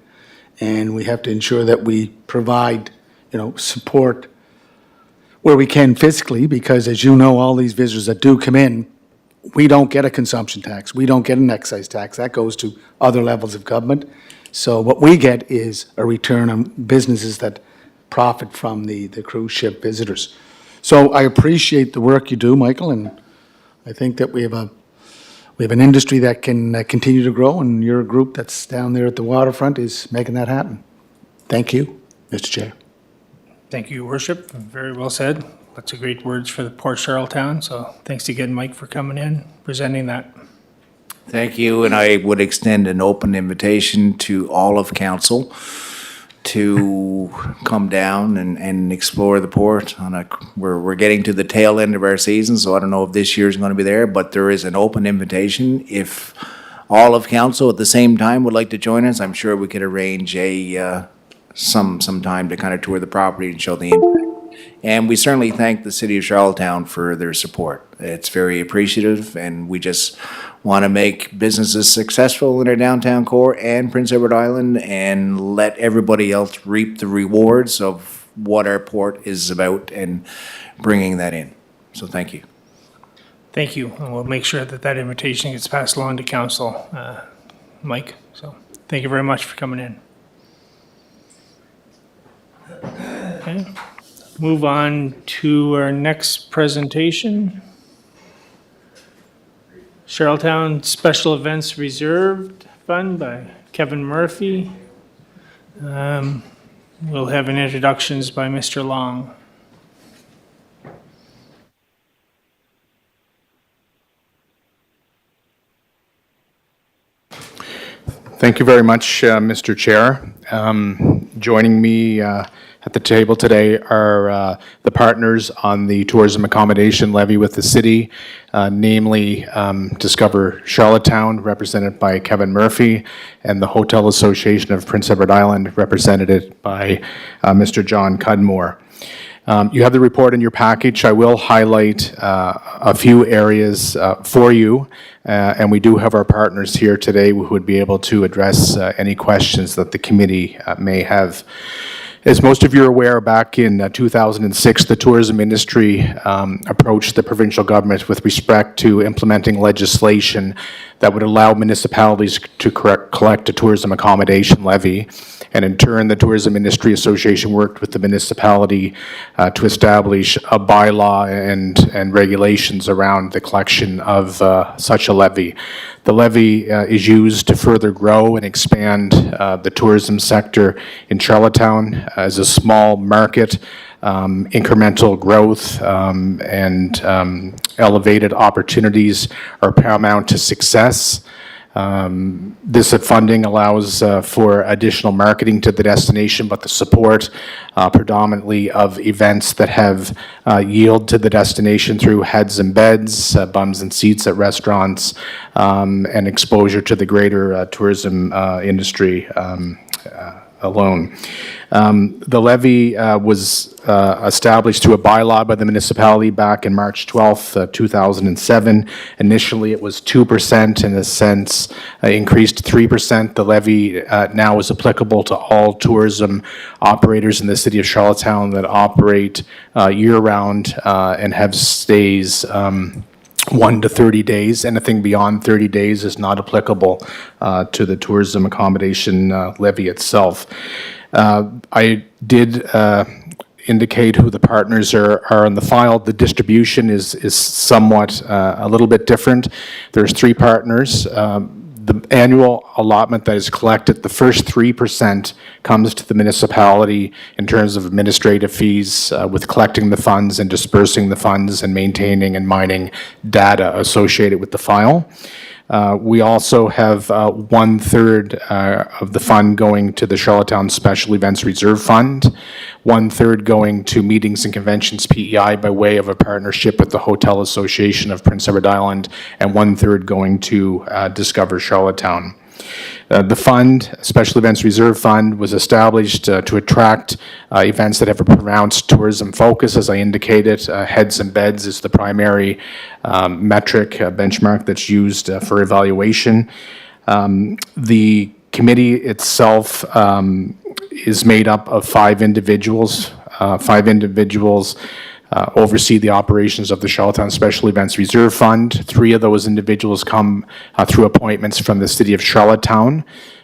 and we have to ensure that we provide, support where we can physically, because as you know, all these visitors that do come in, we don't get a consumption tax. We don't get an excise tax. That goes to other levels of government. So what we get is a return on businesses that profit from the cruise ship visitors. So I appreciate the work you do, Michael, and I think that we have an industry that can continue to grow, and your group that's down there at the waterfront is making that happen. Thank you, Mr. Chair. Thank you, Your Worship. Very well said. Lots of great words for the Port Charlottetown. So thanks again, Mike, for coming in, presenting that. Thank you, and I would extend an open invitation to all of council to come down and explore the port. We're getting to the tail end of our season, so I don't know if this year's going to be there, but there is an open invitation. If all of council at the same time would like to join us, I'm sure we could arrange some time to kind of tour the property and show the impact. And we certainly thank the city of Charlottetown for their support. It's very appreciative, and we just want to make businesses successful in our downtown core and Prince Edward Island, and let everybody else reap the rewards of what our port is about and bringing that in. So thank you. Thank you. And we'll make sure that invitation gets passed along to council, Mike. So thank you very much for coming in. Okay. Move on to our next presentation. Charlottetown Special Events Reserved Fund by Kevin Murphy. We'll have an introductions by Mr. Long. Thank you very much, Mr. Chair. Joining me at the table today are the partners on the tourism accommodation levy with the city, namely Discover Charlottetown, represented by Kevin Murphy, and the Hotel Association of Prince Edward Island, represented by Mr. John Cudmore. You have the report in your package. I will highlight a few areas for you, and we do have our partners here today who would be able to address any questions that the committee may have. As most of you are aware, back in 2006, the tourism industry approached the provincial government with respect to implementing legislation that would allow municipalities to collect a tourism accommodation levy. And in turn, the Tourism Industry Association worked with the municipality to establish a bylaw and regulations around the collection of such a levy. The levy is used to further grow and expand the tourism sector in Charlottetown as a small market. Incremental growth and elevated opportunities are paramount to success. This funding allows for additional marketing to the destination, but the support predominantly of events that have yield to the destination through heads and beds, bums and seats at restaurants, and exposure to the greater tourism industry alone. The levy was established through a bylaw by the municipality back in March 12th, 2007. Initially, it was 2%, and has since increased to 3%. The levy now is applicable to all tourism operators in the city of Charlottetown that operate year-round and have stays 1 to 30 days. Anything beyond 30 days is not applicable to the tourism accommodation levy itself. I did indicate who the partners are in the file. The distribution is somewhat a little bit different. There's 3 partners. The annual allotment that is collected, the first 3% comes to the municipality in terms of administrative fees with collecting the funds and dispersing the funds and maintaining and mining data associated with the file. We also have 1/3 of the fund going to the Charlottetown Special Events Reserve Fund, 1/3 going to Meetings and Conventions PEI by way of a partnership with the Hotel Association of Prince Edward Island, and 1/3 going to Discover Charlottetown. The fund, Special Events Reserve Fund, was established to attract events that have a pronounced tourism focus. As I indicated, heads and beds is the primary metric benchmark that's used for evaluation. The committee itself is made up of 5 individuals. 5 individuals oversee the operations of the Charlottetown Special Events Reserve Fund. 3 of those individuals come through appointments from the city of Charlottetown.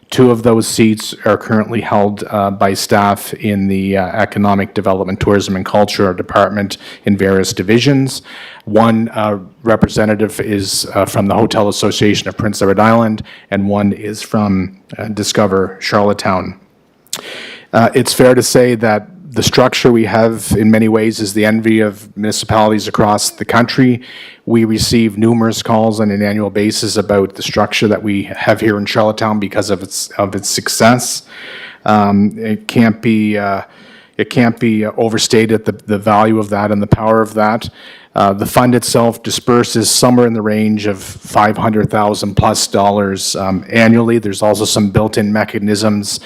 2 of those seats are currently held by staff in the Economic Development, Tourism and Culture Department in various divisions. 1 representative is from the Hotel Association of Prince Edward Island, and 1 is from Discover Charlottetown. It's fair to say that the structure we have in many ways is the envy of municipalities across the country. We receive numerous calls on an annual basis about the structure that we have here in Charlottetown because of its success. It can't be overstated the value of that and the power of that. The fund itself disperses somewhere in the range of $500,000+ annually. There's also some built-in mechanisms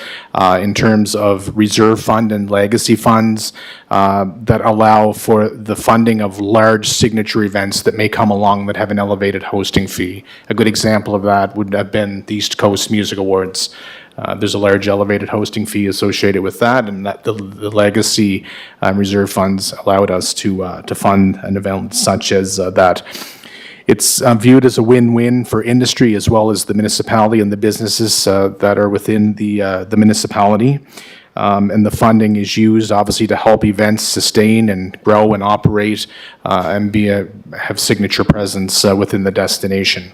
in terms of reserve fund and legacy funds that allow for the funding of large signature events that may come along that have an elevated hosting fee. A good example of that would have been the East Coast Music Awards. There's a large elevated hosting fee associated with that, and that the legacy reserve funds allowed us to fund an event such as that. It's viewed as a win-win for industry as well as the municipality and the businesses that are within the municipality. And the funding is used obviously to help events sustain and grow and operate and have signature presence within the destination.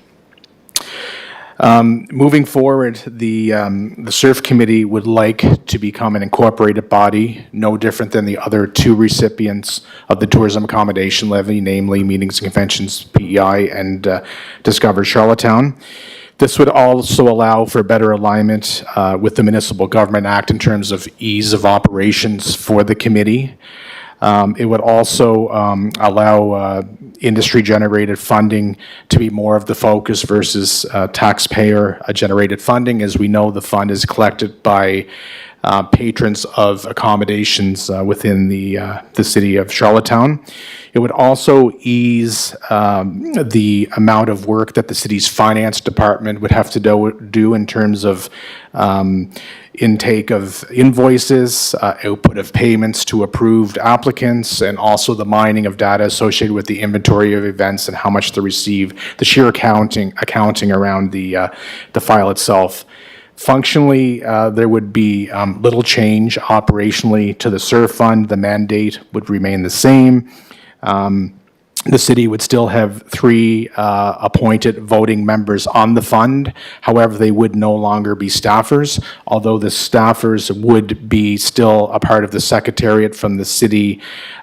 Moving forward, the SURF Committee would like to become an incorporated body, no different than the other 2 recipients of the Tourism Accommodation Levy, namely Meetings and Conventions PEI and Discover Charlottetown. This would also allow for better alignment with the Municipal Government Act in terms of ease of operations for the committee. It would also allow industry-generated funding to be more of the focus versus taxpayer-generated funding. As we know, the fund is collected by patrons of accommodations within the city of Charlottetown. It would also ease the amount of work that the city's finance department would have to do in terms of intake of invoices, output of payments to approved applicants, and also the mining of data associated with the inventory of events and how much to receive, the sheer accounting around the file itself. Functionally, there would be little change operationally to the SURF fund. The mandate would remain the same. The city would still have 3 appointed voting members on the fund. However, they would no longer be staffers, although the staffers would be still a part of the secretariat from the city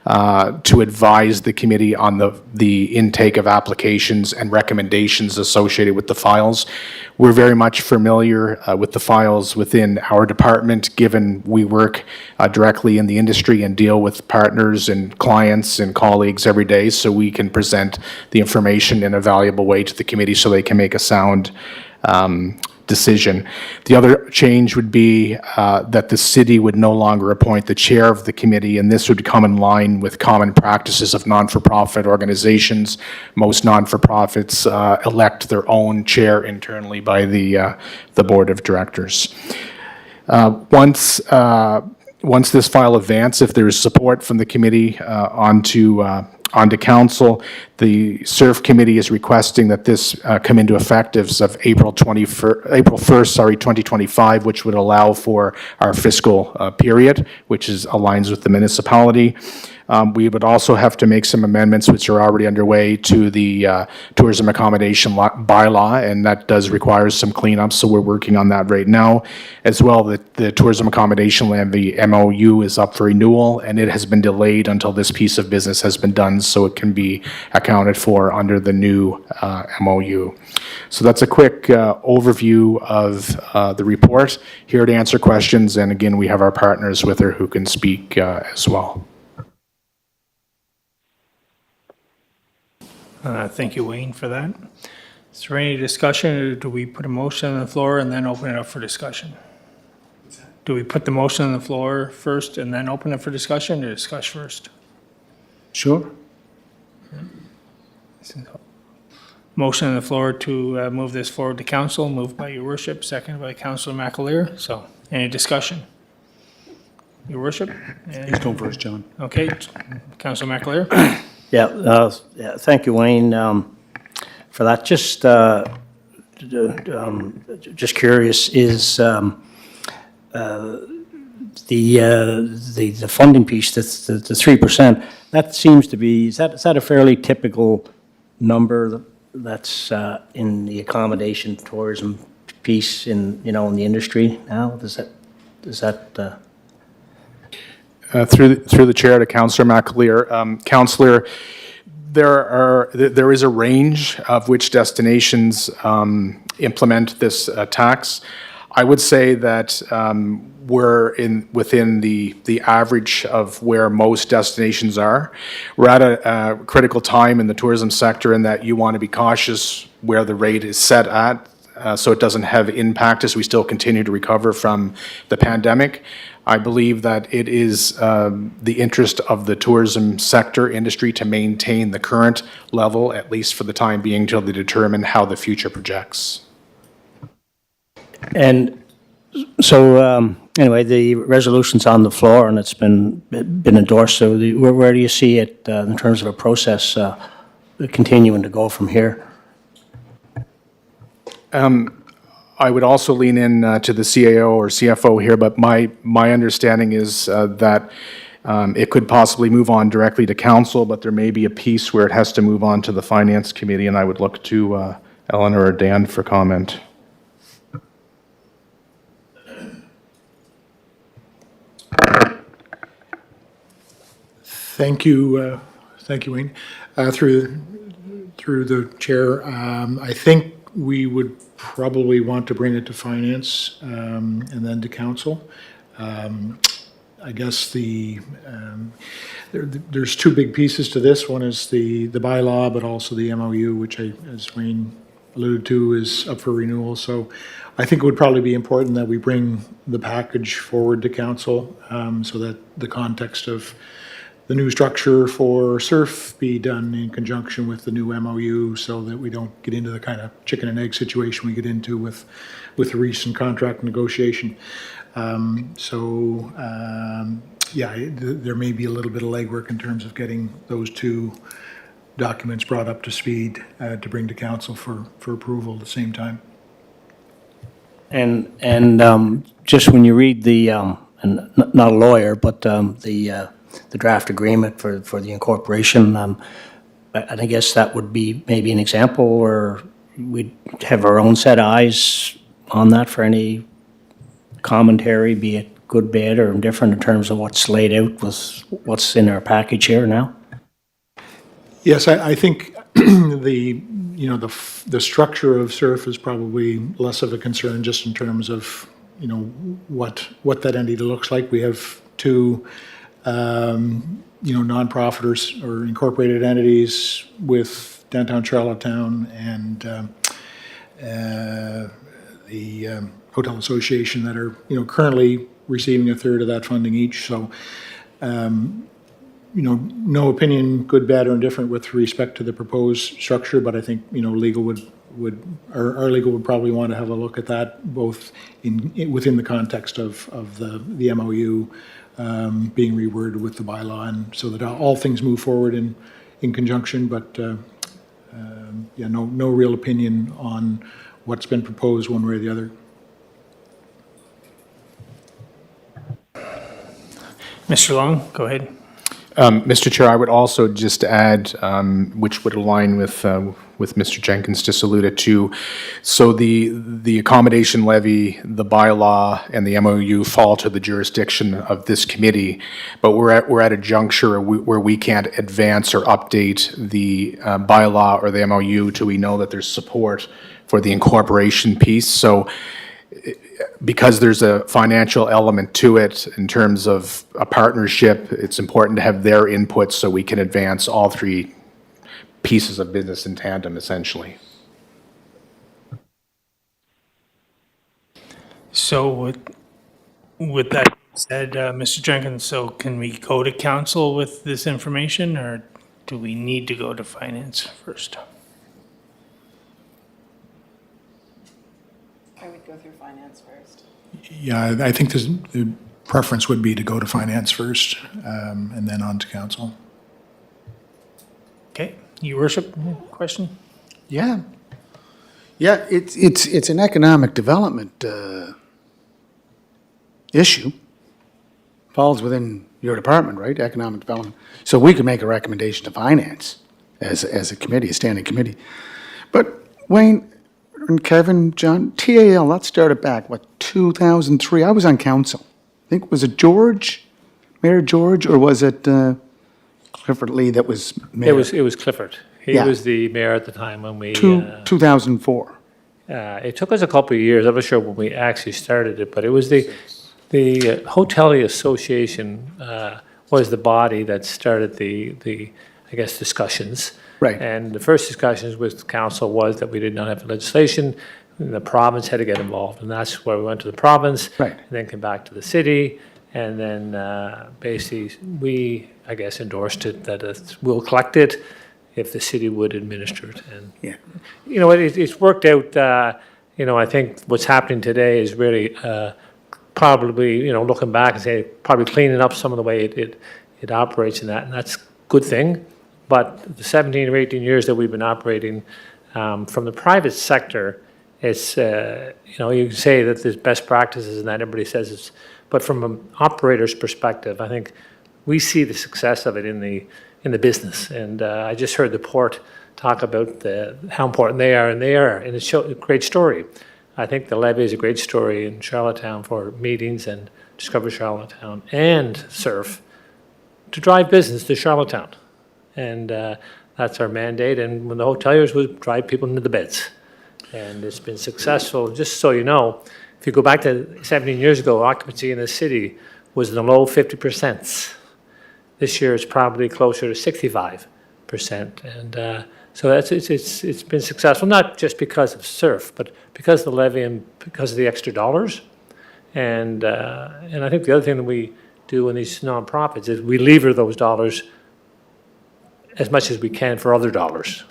to advise the committee on the intake of applications and recommendations associated with the files. We're very much familiar with the files within our department, given we work directly in the industry and deal with partners and clients and colleagues every day, so we can present the information in a valuable way to the committee so they can make a sound decision. The other change would be that the city would no longer appoint the chair of the committee, and this would come in line with common practices of non-for-profit organizations. Most non-for-profits elect their own chair internally by the board of directors. Once this file advances, if there is support from the committee onto council, the SURF committee is requesting that this come into effect as of April 1st, 2025, which would allow for our fiscal period, which aligns with the municipality. We would also have to make some amendments, which are already underway, to the tourism accommodation bylaw, and that does require some cleanup, so we're working on that right now. As well, the tourism accommodation levy MOU is up for renewal, and it has been delayed until this piece of business has been done, so it can be accounted for under the new MOU. So that's a quick overview of the report. Here to answer questions, and again, we have our partners with her who can speak as well. Thank you, Wayne, for that. Is there any discussion, or do we put a motion on the floor and then open it up for discussion? Do we put the motion on the floor first and then open it for discussion, or discuss first? Sure. Motion on the floor to move this forward to council, moved by your worship, seconded by Councillor McAleer. So, any discussion? Your worship? Please go first, John. Okay, Councillor McAleer? Yeah, thank you, Wayne, for that. Just curious, is the funding piece, that's the 3%, that seems to be, is that a fairly typical number that's in the accommodation tourism piece in the industry now? Through the chair to Councillor McAleer. Councillor, there is a range of which destinations implement this tax. I would say that we're within the average of where most destinations are. We're at a critical time in the tourism sector in that you want to be cautious where the rate is set at, so it doesn't have impact as we still continue to recover from the pandemic. I believe that it is the interest of the tourism sector industry to maintain the current level, at least for the time being, until they determine how the future projects. And so, anyway, the resolution's on the floor and it's been endorsed, so where do you see it in terms of a process continuing to go from here? I would also lean in to the CAO or CFO here, but my understanding is that it could possibly move on directly to council, but there may be a piece where it has to move on to the finance committee, and I would look to Eleanor or Dan for comment. Thank you, Wayne. Through the chair, I think we would probably want to bring it to finance and then to council. I guess there's two big pieces to this. One is the bylaw, but also the MOU, which as Wayne alluded to, is up for renewal. So I think it would probably be important that we bring the package forward to council so that the context of the new structure for SURF be done in conjunction with the new MOU, so that we don't get into the kind of chicken and egg situation we get into with the recent contract negotiation. Yeah, there may be a little bit of legwork in terms of getting those two documents brought up to speed to bring to council for approval at the same time. And just when you read the, and not a lawyer, but the draft agreement for the incorporation, And I guess that would be maybe an example, or we'd have our own set of eyes on that for any commentary, be it good, bad, or indifferent in terms of what's laid out with what's in our package here now. Yes, I think the, the structure of SURF is probably less of a concern just in terms of, what that entity looks like. We have two, nonprofit or incorporated entities with downtown Charlottetown and the Hotel Association that are, currently receiving a third of that funding each. So, no opinion, good, bad, or indifferent with respect to the proposed structure, but I think, legal our legal would probably want to have a look at that, both within the context of the MOU being reworded with the bylaw, and so that all things move forward in conjunction, but no real opinion on what's been proposed one way or the other. Mr. Long, go ahead. Mr. Chair, I would also just add, which would align with Mr. Jenkins just alluded to, so the accommodation levy, the bylaw, and the MOU fall to the jurisdiction of this committee, but we're at a juncture where we can't advance or update the bylaw or the MOU till we know that there's support for the incorporation piece. So because there's a financial element to it in terms of a partnership, it's important to have their input so we can advance all three pieces of business in tandem, essentially. So with that said, Mr. Jenkins, so can we go to council with this information, or do we need to go to finance first? I would go through finance first. Yeah, I think the preference would be to go to finance first, and then on to council. Okay, Your Worship, question? Yeah. Yeah, it's an economic development issue. Falls within your department, right? Economic development. So we could make a recommendation to finance as a committee, a standing committee. But Wayne and Kevin, John, TAL, that started back, 2003? I was on council. I think, was it George, Mayor George, or was it Clifford Lee that was mayor? It was Clifford. He Yeah. was the mayor at the time when we. 2004. It took us a couple of years. I'm not sure when we actually started it, but it was the Hotelier Association was the body that started the I guess discussions. Right. And the first discussions with council was that we did not have legislation. And the province had to get involved, and that's where we went to the province. Right. And then came back to the city, and then basically we, I guess, endorsed it that we'll collect it if the city would administer it. And Yeah. it's worked out. I think what's happening today is really probably looking back and say probably cleaning up some of the way it operates in that, and that's a good thing. But the 17 or 18 years that we've been operating from the private sector, it's you can say that there's best practices and that everybody says it's, but from an operator's perspective, I think we see the success of it in the business. And I just heard the port talk about how important they are, and it's a great story. I think the levy is a great story in Charlottetown for meetings and Discover Charlottetown and SURF to drive business to Charlottetown. And that's our mandate. And when the hoteliers would drive people into the beds. And it's been successful. Just so you know, if you go back to 17 years ago, occupancy in the city was in the low 50%. This year it's probably closer to 65%. And so it's been successful, not just because of SURF, but because of the levy and because of the extra dollars. And I think the other thing that we do in these nonprofits is we lever those dollars as much as we can for other dollars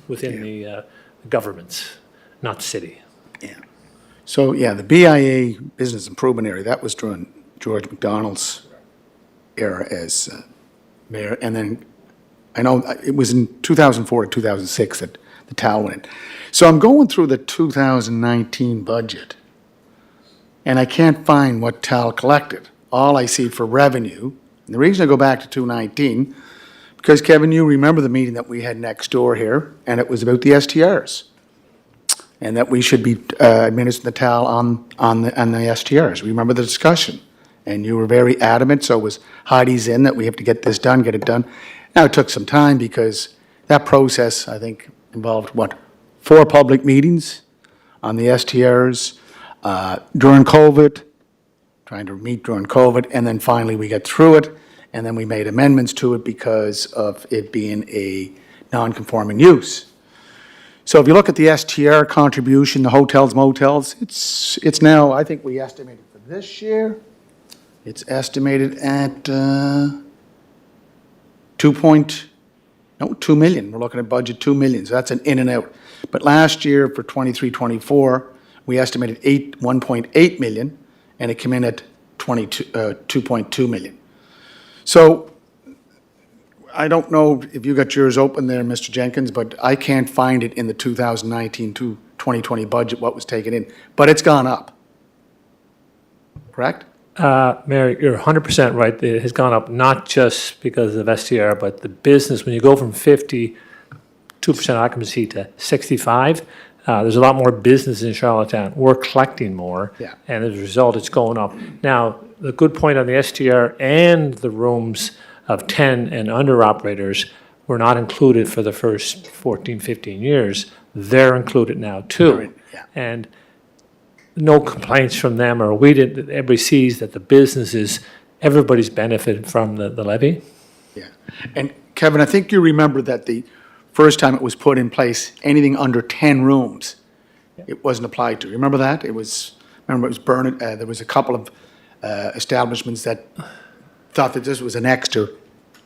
within the governments, not the city. Yeah. So, yeah, the BIA Business Improvement Area, that was during George McDonald's era as mayor. And then I know it was in 2004 to 2006 that the TAL went in. So I'm going through the 2019 budget, and I can't find what TAL collected. All I see for revenue, and the reason I go back to 2019, Because Kevin, you remember the meeting that we had next door here, and it was about the STRs. And that we should be administering the TAL on the STRs. Remember the discussion? And you were very adamant, so was Heidi's in, that we have to get this done, get it done. Now, it took some time because that process, I think, involved, 4 public meetings on the STRs during COVID, trying to meet during COVID, and then finally we got through it, and then we made amendments to it because of it being a non-conforming use. So if you look at the STR contribution, the hotels, motels, it's now, I think we estimated for this year, it's estimated at 2 million. We're looking at budget 2 million, so that's an in and out. But last year for 23-24, we estimated 1.8 million, and it came in at 2.2 million. So I don't know if you got yours open there, Mr. Jenkins, but I can't find it in the 2019 to 2020 budget, what was taken in. But it's gone up. Correct? Mary, you're 100% right. It has gone up not just because of STR, but the business, when you go from 52% occupancy to 65, there's a lot more business in Charlottetown. We're collecting more. Yeah. And as a result, it's going up. Now, the good point on the STR and the rooms of 10 and under operators were not included for the first 14, 15 years. They're included now too. Yeah. And no complaints from them, or everybody sees that the businesses, everybody's benefited from the levy. Yeah. And Kevin, I think you remember that the first time it was put in place, anything under 10 rooms, it wasn't applied to. Remember that? It was Burnett, there was a couple of establishments that thought that this was an extra.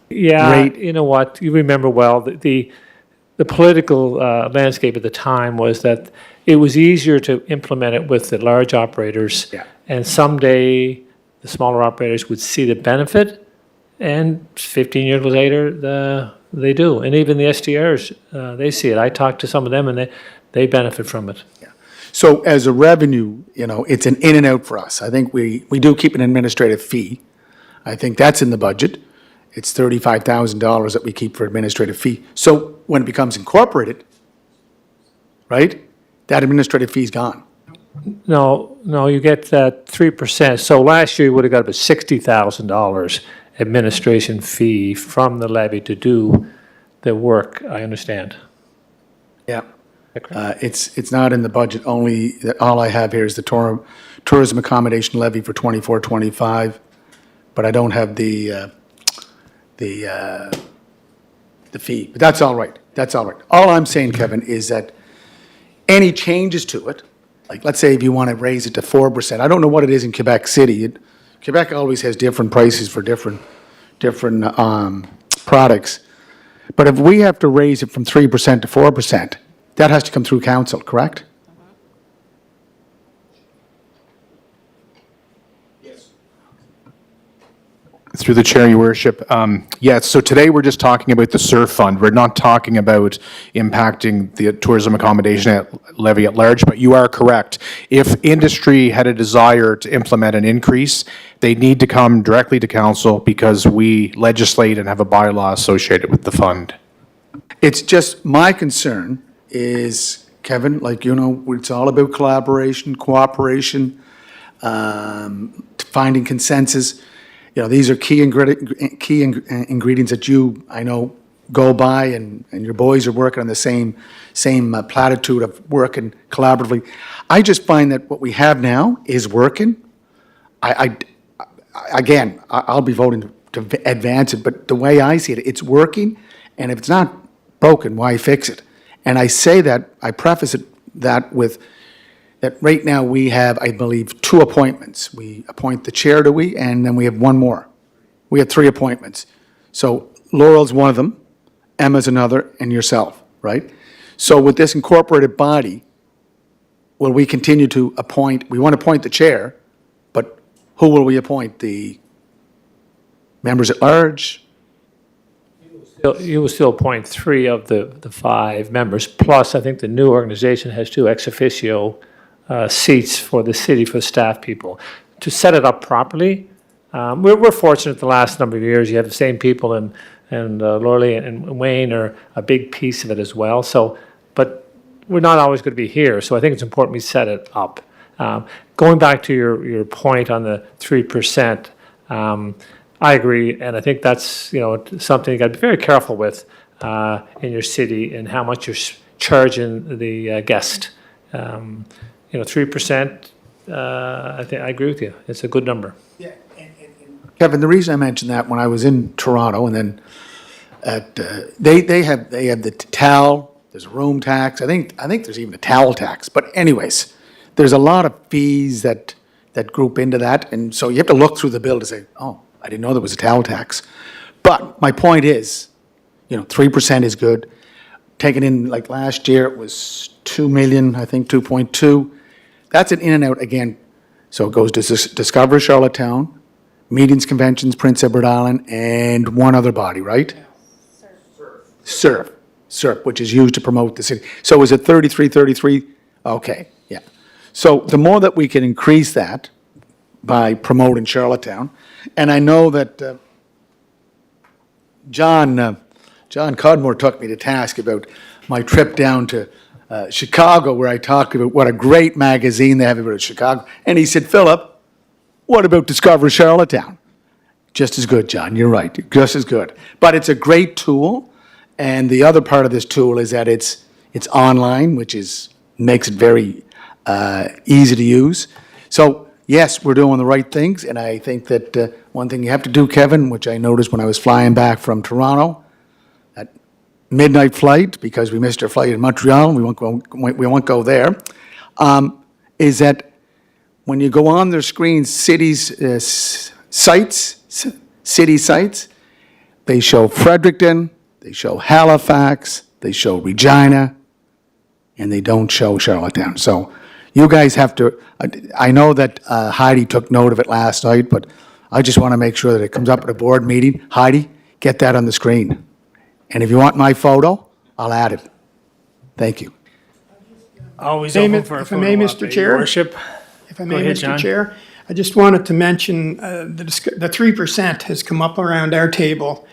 Yeah, Rate. you know what, you remember well, the political landscape at the time was that it was easier to implement it with the large operators. Yeah. And someday, the smaller operators would see the benefit, and 15 years later, they do. And even the STRs, they see it. I talked to some of them, and they benefit from it. So as a revenue, it's an in and out for us. I think we do keep an administrative fee. I think that's in the budget. It's $35,000 that we keep for administrative fee. So when it becomes incorporated, right, that administrative fee's gone. No, you get that 3%. So last year, you would have got about $60,000 administration fee from the levy to do the work, I understand. Yeah. It's not in the budget, only, all I have here is the tourism accommodation levy for 24-25, but I don't have the fee. But that's all right, that's all right. All I'm saying, Kevin, is that any changes to it, like let's say if you want to raise it to 4%, I don't know what it is in Quebec City. Quebec always has different prices for different products. But if we have to raise it from 3% to 4%, that has to come through council, correct? Through the chair, your worship. Yes, so today we're just talking about the SURF fund. We're not talking about impacting the tourism accommodation levy at large, but you are correct. If industry had a desire to implement an increase, they need to come directly to council because we legislate and have a bylaw associated with the fund. It's just, my concern is, Kevin, it's all about collaboration, cooperation, finding consensus. These are key ingredients that you, I know, go by, and your boys are working on the same platitude of working collaboratively. I just find that what we have now is working. Again, I'll be voting to advance it, but the way I see it, it's working, and if it's not broken, why fix it? And I say that, I preface that with that right now we have, I believe, 2 appointments. We appoint the chair, do we? And then we have one more. We have 3 appointments. So Laurel's one of them, Emma's another, and yourself, right? So with this incorporated body, will we continue to appoint, we want to appoint the chair, but who will we appoint? The members at large? You will still appoint 3 of the 5 members, plus I think the new organization has 2 ex officio seats for the city for staff people. To set it up properly, We're fortunate the last number of years, you have the same people, and Lorley and Wayne are a big piece of it as well. So, but we're not always going to be here, so I think it's important we set it up. Going back to your point on the 3%, I agree, and I think that's, you know, something you got to be very careful with in your city and how much you're charging the guest. You know, 3%. I think I agree with you. It's a good number. Yeah, Kevin, the reason I mentioned that, when I was in Toronto and then at, they have the towel, there's a room tax, I think there's even a towel tax. But anyways, there's a lot of fees that group into that. And so you have to look through the bill to say, oh, I didn't know there was a towel tax. But my point is, you know, 3% is good. Taken in, like last year, it was 2 million, I think 2.2. That's an in and out again. So it goes to Discover Charlottetown, Meetings, Conventions, Prince Edward Island, and one other body, right? SURF, which is used to promote the city. So is it 33? Okay, yeah. So the more that we can increase that by promoting Charlottetown, and I know that John Cudmore took me to task about my trip down to Chicago, where I talked about what a great magazine they have about Chicago. And he said, Philip, what about Discover Charlottetown? Just as good, John, you're right, just as good. But it's a great tool, and the other part of this tool is that it's online, which makes it very easy to use. So yes, we're doing the right things, and I think that one thing you have to do, Kevin, which I noticed when I was flying back from Toronto, that midnight flight, because we missed our flight in Montreal, we won't go there, is that when you go on their screens, city sites, they show Fredericton, they show Halifax, they show Regina, and they don't show Charlottetown. So you guys have to, I know that Heidi took note of it last night, but I just want to make sure that it comes up at a board meeting. Heidi, get that on the screen. And if you want my photo, I'll add it. Thank you. Always If I may, open for a if I may, photo Mr. op, Chair? Your Worship. If I Go may, ahead, Mr. John. Chair, I just wanted to mention the 3% has come up around our table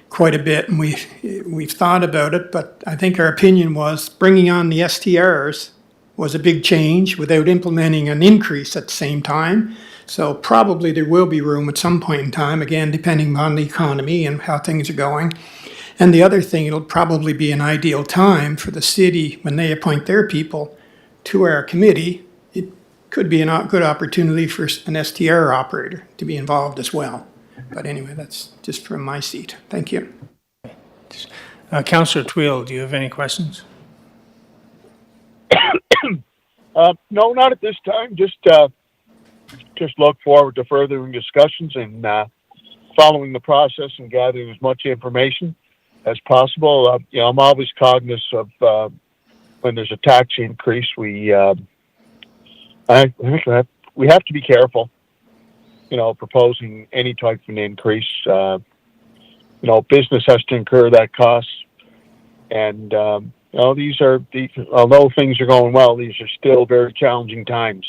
quite a bit, and we've thought about it, but I think our opinion was bringing on the STRs was a big change without implementing an increase at the same time. So probably there will be room at some point in time, again, depending on the economy and how things are going. And the other thing, it'll probably be an ideal time for the city, when they appoint their people to our committee, it could be a good opportunity for an STR operator to be involved as well. But anyway, that's just from my seat. Thank you. Councillor Twill, do you have any questions? No, not at this time. Just look forward to furthering discussions and following the process and gathering as much information as possible. You know, I'm always cognizant of when there's a tax increase. I think that we have to be careful. You know, proposing any type of an increase. You know, business has to incur that cost, and you know, although things are going well, these are still very challenging times.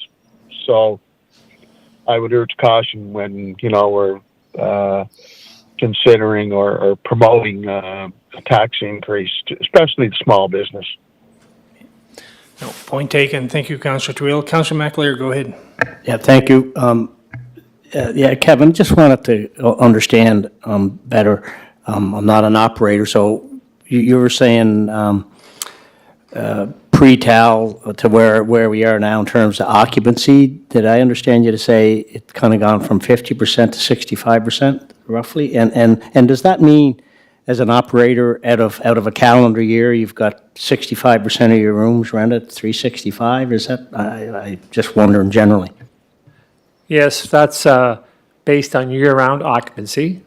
So, I would urge caution when, you know, we're considering or promoting a tax increase, especially the small business. No, point taken. Thank you, Councillor Twill. Councillor McAleer, go ahead. Yeah, thank you. Yeah, Kevin, just wanted to understand better. I'm not an operator, so you were saying pre-TAL to where we are now in terms of occupancy. Did I understand you to say it's kind of gone from 50% to 65% roughly? And does that mean, as an operator, out of a calendar year, you've got 65% of your rooms rented, 365? Is that, I just wondering generally. Yes, that's based on year-round occupancy.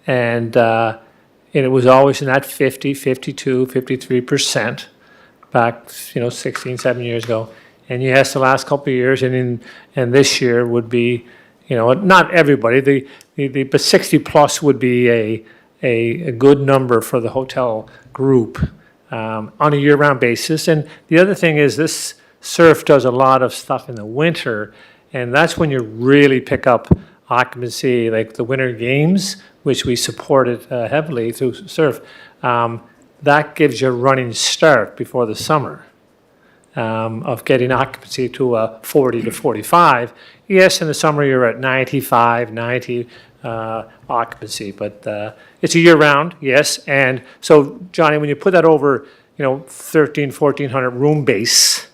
And it was always in that 50, 52, 53% back, 16, 7 years ago. And yes, the last couple of years and this year would be, not everybody, but 60 plus would be a good number for the hotel group on a year-round basis. And the other thing is this SURF does a lot of stuff in the winter, and that's when you really pick up occupancy, like the Winter Games, which we supported heavily through SURF, that gives you a running start before the summer of getting occupancy to 40 to 45. Yes, in the summer you're at 95, 90 occupancy, but it's a year round, yes. And so, Johnny, when you put that over, 1,400 room base,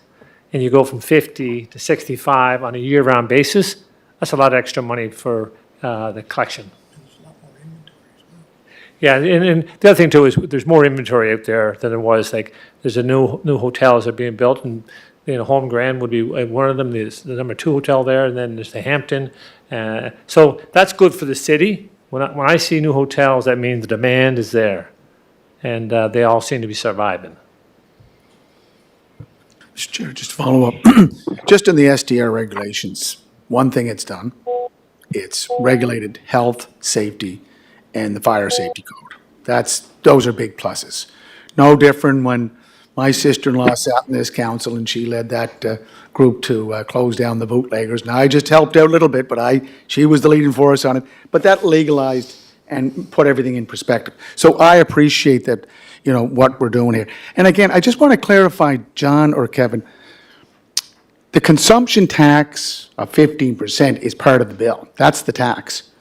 and you go from 50 to 65 on a year-round basis, that's a lot of extra money for the collection. Yeah, and the other thing too is there's more inventory out there than there was. Like there's a new hotels that are being built, and Home Grand would be one of them. There's the number 2 hotel there, and then there's the Hampton. So that's good for the city. When I see new hotels, that means the demand is there, and they all seem to be surviving. Mr. Chair, just to follow up, just in the STR regulations, one thing it's done, it's regulated health, safety, and the fire safety code. Those are big pluses. No different when my sister-in-law sat in this council and she led that group to close down the bootleggers. Now, I just helped out a little bit, but she was the leading force on it. But that legalized and put everything in perspective. So I appreciate that, what we're doing here. And again, I just want to clarify, John or Kevin, the consumption tax of 15% is part of the bill. That's the tax.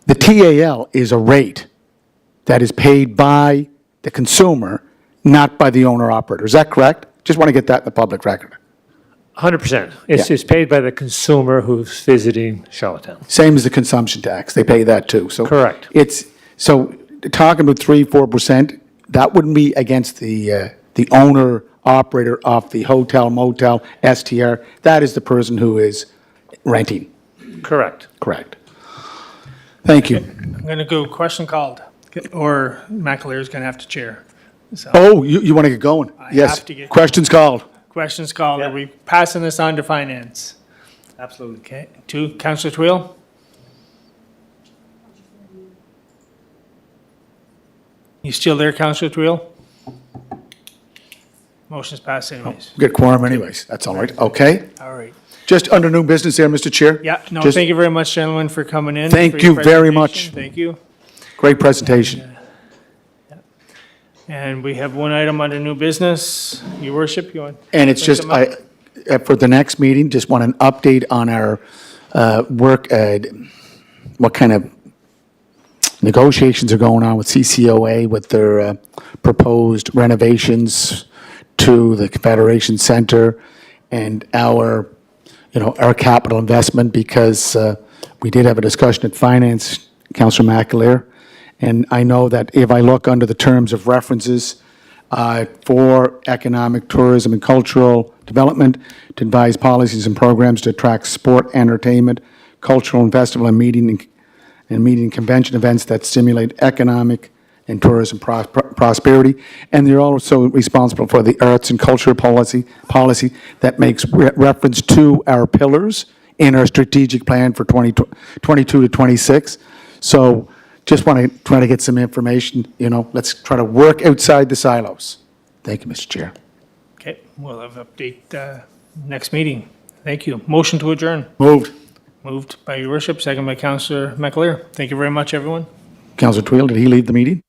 The TAL is a rate that is paid by the consumer, not by the owner-operator. Is that correct? Just want to get that in the public record. 100%. It's paid by the consumer who's visiting Charlottetown. Same as the consumption tax. They pay that too. So Correct. So talking about 3-4%, that wouldn't be against the owner-operator of the hotel, motel, STR. That is the person who is renting. Correct. Correct. Thank you. I'm going to go question called, or McAleer's going to have to chair. So, Oh, you want to get going? I Yes. have to get- Questions called. questions called. Are we passing this on to finance? Absolutely. Okay. 2, Councillor Twill? You still there, Councillor Twill? Motion's passed anyways. Good quorum anyways. That's all right. Okay. All right. Just under new business there, Mr. Chair. Yeah, no, Just- thank you very much, gentlemen, for coming in. Thank for your you very presentation. much. Thank you. Great presentation. And we have one item under new business. Your worship, you want? And it's bring just, some up? for the next meeting, just want an update on our work, what kind of negotiations are going on with CCOA with their proposed renovations to the Confederation Center and our capital investment, because we did have a discussion at Finance, Councillor McAleer, and I know that if I look under the terms of references for economic, tourism, and cultural development, to advise policies and programs to attract sport, entertainment, cultural and festival and meeting and convention events that stimulate economic and tourism prosperity. And they're also responsible for the arts and culture policy that makes reference to our pillars in our strategic plan for 2022 to 26. So just want to try to get some information, let's try to work outside the silos. Thank you, Mr. Chair. Okay, we'll have update next meeting. Thank you. Motion to adjourn. Moved. Moved by your worship, second by Councillor McAleer. Thank you very much, everyone. Councillor Twill, did he lead the meeting?